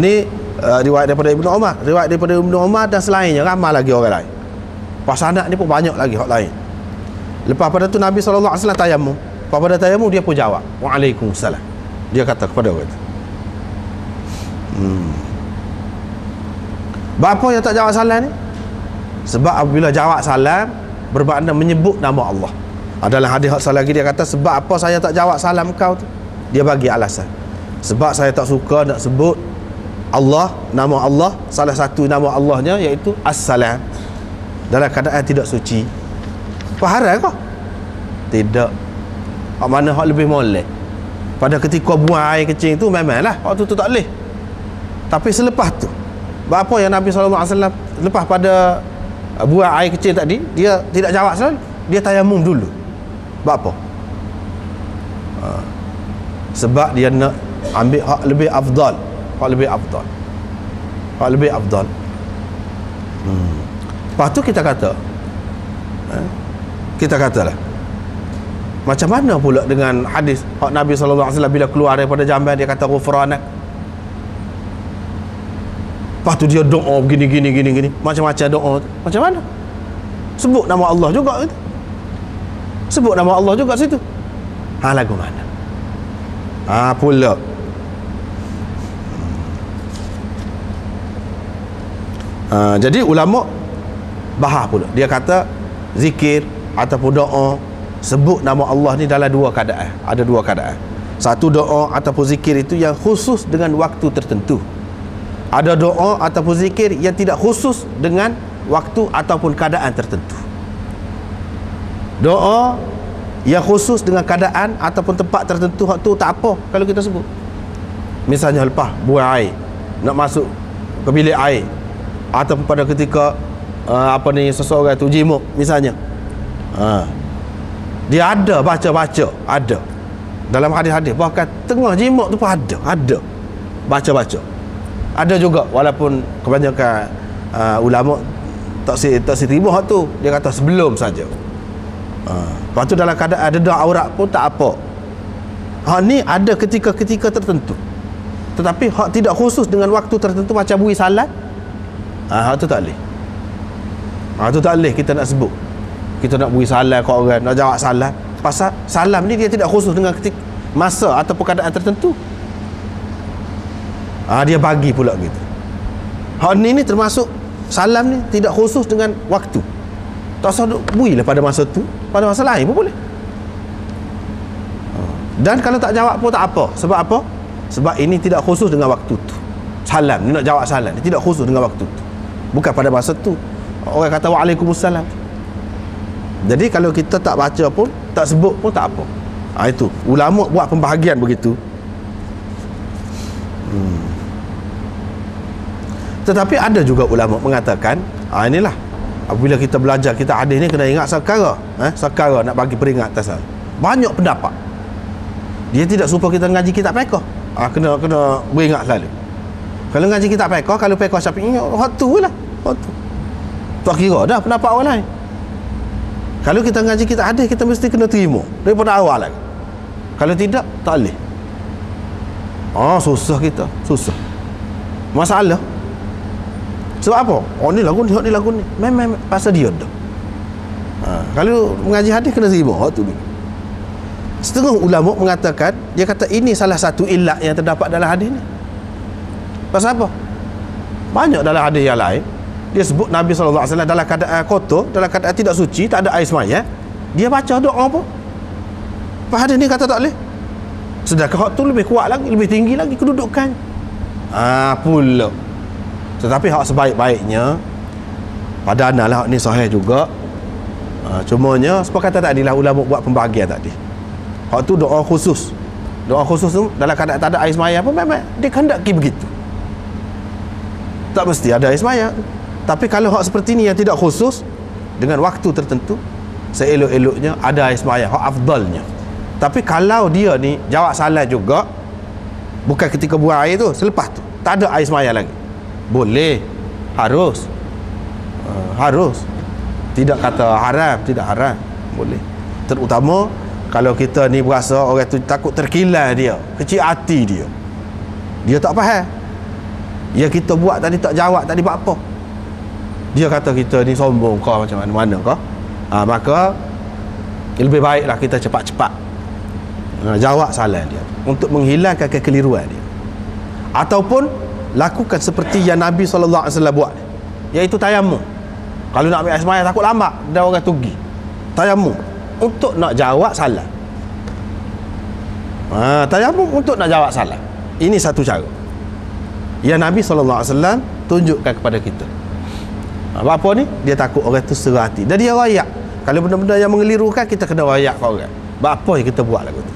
Ni riwayat daripada Ibnu Umar, riwayat daripada Ibnu Umar dan selainnya. Ramai lagi orang lain. Pasangan ni pun banyak lagi hak lain. Lepas pada tu Nabi SAW tayamum. Lepas pada tayamum dia pun jawab, Waalaikumsalam. Dia kata kepada orang tu. Bapa yang tak jawab salam ni? Sebab apabila jawab salam bermakna menyebut nama Allah. Dalam hadis hak lagi dia kata, sebab apa saya tak jawab salam kau tu? Dia bagi alasan. Sebab saya tak suka nak sebut Allah, nama Allah, salah satu nama Allahnya iaitu As-Salam, dalam keadaan tidak suci. Haram kau? Tidak. Hak mana hak lebih molek? Pada ketika buang air kecil tu memanglah hak tu tak boleh. Tapi selepas tu, apa yang Nabi SAW lepas pada buang air kecil tadi, dia tidak jawab selalu, dia tayamum dulu. Sebab apa? Sebab dia nak ambil hak lebih afdal. Hak lebih afdal. Hak lebih afdal. Lepas tu kita kata, kita katalah, macam mana pula dengan hadis hak Nabi SAW bila keluar daripada jamban dia kata ghufranak. Lepas tu dia doa gini macam-macam doa tu. Macam mana? Sebut nama Allah juga gitu. Sebut nama Allah juga situ. Lagu mana? Pula. Jadi ulama bahas pula. Dia kata zikir ataupun doa sebut nama Allah ni dalam dua keadaan. Ada dua keadaan. Satu, doa ataupun zikir itu yang khusus dengan waktu tertentu. Ada doa ataupun zikir yang tidak khusus dengan waktu ataupun keadaan tertentu. Doa yang khusus dengan keadaan ataupun tempat tertentu, hak tu tak apa kalau kita sebut. Misalnya lepas buang air, nak masuk ke bilik air, ataupun pada ketika seseorang tu jimuk misalnya, dia ada baca-baca, ada dalam hadis-hadis, bahkan tengah jimuk tu pun ada baca-baca. Ada juga, walaupun kebanyakan ulama tak terima hak tu, dia kata sebelum saja. Lepas tu dalam keadaan ada aurat pun tak apa. Hak ni ada ketika-ketika tertentu, tetapi hak tidak khusus dengan waktu tertentu macam bui salat, hak tu tak boleh. Hak tu tak boleh kita nak sebut. Kita nak bui salam kat orang, nak jawab salam. Pasal salam ni dia tidak khusus dengan masa ataupun keadaan tertentu. Dia bagi pula gitu. Hak ni termasuk salam ni tidak khusus dengan waktu. Tak usah duk bui lah pada masa tu, pada masa lain pun boleh. Dan kalau tak jawab pun tak apa. Sebab apa? Sebab ini tidak khusus dengan waktu tu. Salam ni nak jawab salam ni tidak khusus dengan waktu tu, bukan pada masa tu. Orang kata Waalaikumsalam. Jadi kalau kita tak baca pun, tak sebut pun tak apa. Itu ulama buat pembahagian begitu. Tetapi ada juga ulama mengatakan, inilah apabila kita belajar kita hadis ni kena ingat sekara, sekara nak bagi peringatan. Banyak pendapat. Dia tidak supaya kita ngaji kitab fiqh. Kena beringat selalu. Kalau ngaji kitab fiqh, kalau fiqh Syafi'i, hak tu lah. Hak tu. Tak kira dah pendapat orang lain. Kalau kita ngaji kitab hadis, kita mesti kena terima daripada awal lagi. Kalau tidak, tak boleh. Susah kita, susah. Masalah. Sebab apa? Ni lagu ni. Memang pasal dia dah. Kalau mengaji hadis kena terima hak tu dulu. Setengah ulama mengatakan, dia kata ini salah satu ilat yang terdapat dalam hadis ni. Pasal apa? Banyak dalam hadis yang lain dia sebut Nabi SAW dalam keadaan kotor, dalam keadaan tidak suci, tak ada air sembahyang, dia baca doa apa? Hadis ni kata tak boleh. Sedangkan hak tu lebih kuat lagi, lebih tinggi lagi kedudukan. Pula. Tetapi hak sebaik-baiknya padahal hak ni sahih juga. Cumanya sepakatan tadi lah ulama buat pembahagian tadi. Hak tu doa khusus. Doa khusus tu dalam keadaan tak ada air sembahyang pun memang dia kehendaki begitu. Tak mesti ada air sembahyang. Tapi kalau hak seperti ni yang tidak khusus dengan waktu tertentu, seelok-eloknya ada air sembahyang, hak afdalnya. Tapi kalau dia ni jawab salat juga, Bukan ketika buang air tu, selepas tu tak ada air sembahyang lagi. Boleh, harus. Harus. Tidak kata haram, tidak haram. Boleh. Terutama kalau kita ni berasa orang tu takut terkilan dia, kecil hati dia. Dia tak faham. Yang kita buat tadi tak jawab tadi buat apa? Dia kata kita ni sombong kau macam mana kau? Maka lebih baiklah kita cepat-cepat jawab salah dia untuk menghilangkan kekeliruan dia. Ataupun lakukan seperti yang Nabi SAW buat, iaitu tayamum. Kalau nak ambil air sembahyang takut lambat dan orang tugi, tayamum untuk nak jawab salah. Tayamum untuk nak jawab salah. Ini satu cara yang Nabi SAW tunjukkan kepada kita. Apa ni? Dia takut orang tu serah hati. Dan dia rayak. Kalau benda-benda yang mengelirukan, kita kena rayak ke orang. Apa yang kita buat lagu tu?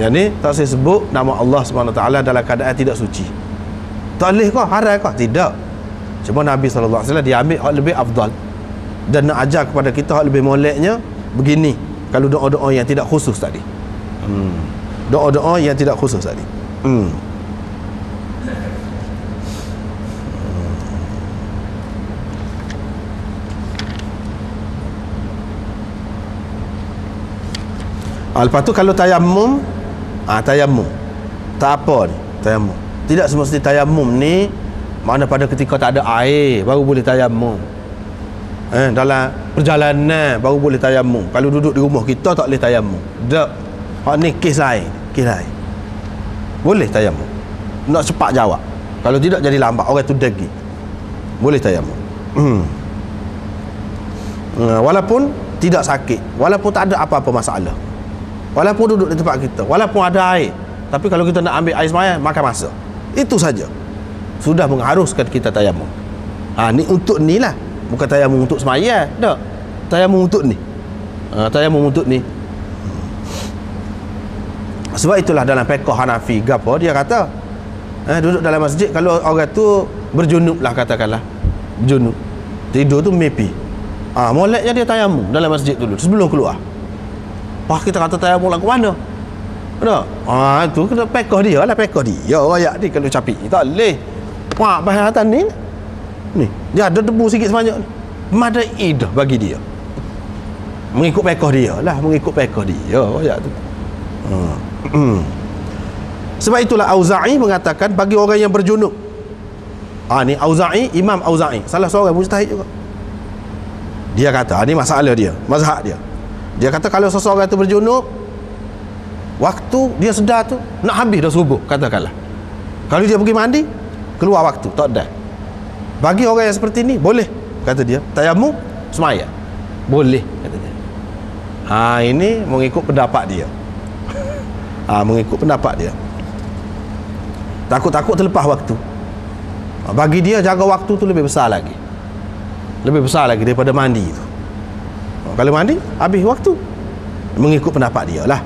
Yang ni tak saya sebut nama Allah SWT dalam keadaan tidak suci. Tak boleh kau, haram kau? Tidak. Cuma Nabi SAW dia ambil hak lebih afdal dan nak ajar kepada kita hak lebih moleknya begini. Kalau doa-doa yang tidak khusus tadi, doa-doa yang tidak khusus tadi. Lepas tu kalau tayamum, tayamum tak apa ni, tayamum tidak semestinya tayamum ni mana pada ketika tak ada air baru boleh tayamum. Dalam perjalanan baru boleh tayamum. Kalau duduk di rumah kita tak boleh tayamum. Tak. Hak ni kes lain, kes lain. Boleh tayamum. Nak cepat jawab. Kalau tidak jadi lambat, orang tu degi. Boleh tayamum. Walaupun tidak sakit, walaupun tak ada apa-apa masalah, walaupun duduk di tempat kita, walaupun ada air, tapi kalau kita nak ambil air sembahyang makan masa. Itu saja sudah mengharuskan kita tayamum. Ni untuk ni lah, bukan tayamum untuk sembahyang. Tak. Tayamum untuk ni. Tayamum untuk ni. Sebab itulah dalam fiqh Hanafi gapo dia kata, duduk dalam masjid kalau orang tu berjunub lah, katakanlah berjunub, tidur tu mimpi, moleknya dia tayamum dalam masjid dulu sebelum keluar. Kita kata tayamum lah ke mana? Tak? Itu kena pekoh dia lah, pekoh dia. Rakyat ni kalau capik tak boleh. Bahan atas ni dia ada debu sikit sebanyak ni, madai dah bagi dia. Mengikut pekoh dia lah, mengikut pekoh dia rakyat tu. Sebab itulah Auza'i mengatakan bagi orang yang berjunub. Ni Auza'i, Imam Auza'i, salah seorang mujtahid juga. Dia kata, ni masalah dia, mazhab dia. Dia kata kalau seseorang itu berjunub, waktu dia sedar tu nak habis dah subuh, katakanlah. Kalau dia pergi mandi, keluar waktu, tak ada. Bagi orang yang seperti ni, boleh, kata dia, tayamum sembahyang. Boleh, kata dia. Ini mengikut pendapat dia. Mengikut pendapat dia. Takut-takut terlepas waktu. Bagi dia jaga waktu tu lebih besar lagi. Lebih besar lagi daripada mandi tu. Kalau mandi habis waktu, mengikut pendapat dia lah.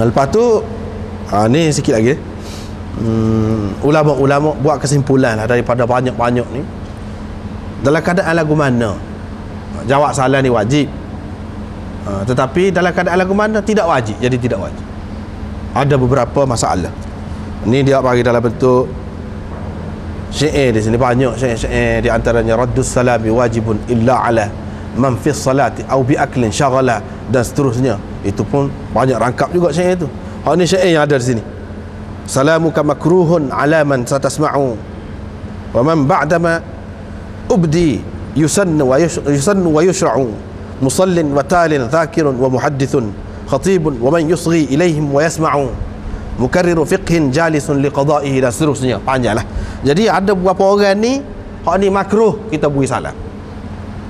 Lepas tu ni sikit lagi, ulama-ulama buat kesimpulan lah daripada banyak-banyak ni. Dalam keadaan lagu mana jawab salah ni wajib, tetapi dalam keadaan lagu mana tidak wajib, jadi tidak wajib. Ada beberapa masalah. Ni dia bagi dalam bentuk syair di sini, banyak syair di antaranya raddus salami wajibun illa ala man fi salati au bi aklin syaghala, dan seterusnya. Itu pun banyak rangkap juga syair itu. Ni syair yang ada di sini. Salamuka makruhun ala man satasma'u wa man ba'dama ubdi yusannu wa yushra'u musallin wa talin dhakirun wa muhaddithun khatibun wa man yusghi ilaihim wa yasma'u mukarriru fiqhin jalisun liqada'ihi, dan seterusnya. Panjanglah. Jadi ada beberapa orang ni hak ni makruh kita beri salam.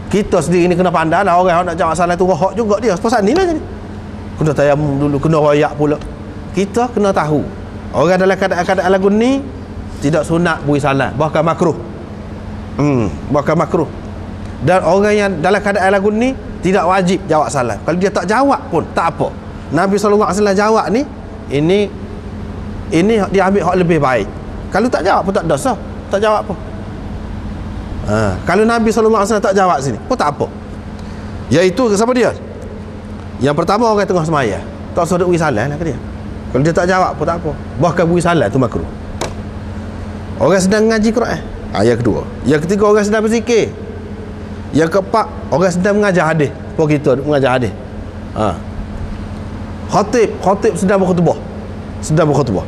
Kita sendiri ni kena pandai lah, orang nak jawab salam tu hak juga dia. Pasal ni lah jadi kena tayamum dulu, kena royak pula. Kita kena tahu orang dalam keadaan lagu ni tidak sunat beri salam, bahkan makruh. Bahkan makruh. Dan orang yang dalam keadaan lagu ni tidak wajib jawab salam. Kalau dia tak jawab pun tak apa. Nabi SAW jawab ni, ini dia ambil hak lebih baik. Kalau tak jawab pun tak dosa, tak jawab pun. Kalau Nabi SAW tak jawab sini pun tak apa. Iaitu siapa dia? Yang pertama orang tengah sembahyang. tak usah duk beri salam lah ke dia. Kalau dia tak jawab pun tak apa, bahkan beri salam tu makruh. Orang sedang ngaji Quran, yang kedua. Yang ketiga, orang sedang berzikir. Yang keempat, orang sedang mengajar hadis. Apa kita mengajar hadis? Khatib sedang berkhutbah.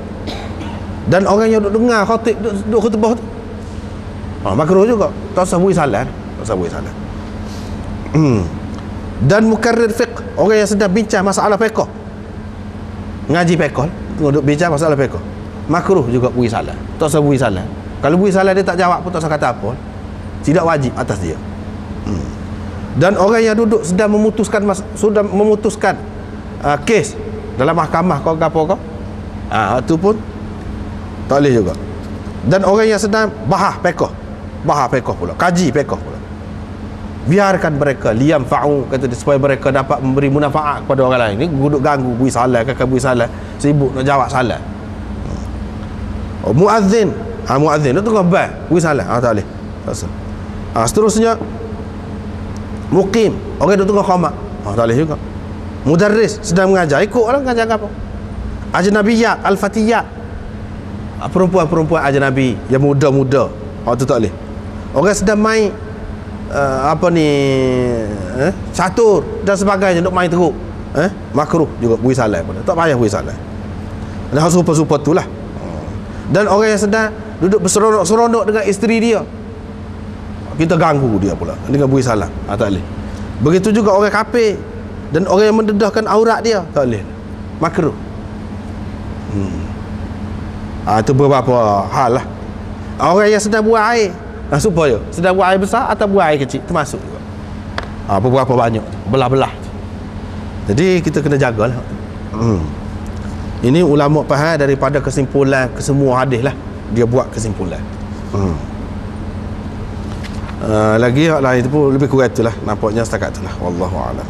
Dan orang yang duk dengar khatib duk khutbah tu, makruh juga. Tak usah beri salam. Dan mukarrir fiqh, orang yang sedang bincang masalah fiqh, ngaji fiqh, duk bincang masalah fiqh, makruh juga beri salam. Tak usah beri salam. Kalau beri salam dia tak jawab pun tak usah kata apa, tidak wajib atas dia. Dan orang yang duduk sedang memutuskan kes dalam mahkamah kau apa kau, itu pun tak boleh juga. Dan orang yang sedang bahas fiqh pula, kaji fiqh pula, biarkan mereka liam fa'u, kata dia, supaya mereka dapat memberi manfaat kepada orang lain. Ni duduk ganggu beri salam, kakak beri salam, sibuk nak jawab salam. Muazzin tu tengah bas beri salam, tak boleh. Seterusnya muqim, orang duduk tengah khamak, tak boleh juga. Mudarris sedang mengajar, ikutlah mengajar apa. Ajnabiyat, al-fatiyat, perempuan-perempuan ajnabi yang muda-muda, tu tak boleh. Orang sedang main catur dan sebagainya, duk main teruk, makruh juga beri salam pun. Tak payah beri salam. Dan hal serupa-serupa tu lah. Dan orang yang sedang duduk berseronok-seronok dengan isteri dia, kita ganggu dia pula dengan beri salam, tak boleh. Begitu juga orang kafir dan orang yang mendedahkan aurat dia, tak boleh, makruh. Itu beberapa hal lah. Orang yang sedang buang air, supaya sedang buang air besar atau buang air kecil, termasuk juga. Beberapa banyak belah-belah. Jadi kita kena jagalah. Ini ulama faham daripada kesimpulan kesemua hadis lah, dia buat kesimpulan. Lagi hal lain itu pun lebih kurang itulah, nampaknya setakat itulah, wallahu a'lam.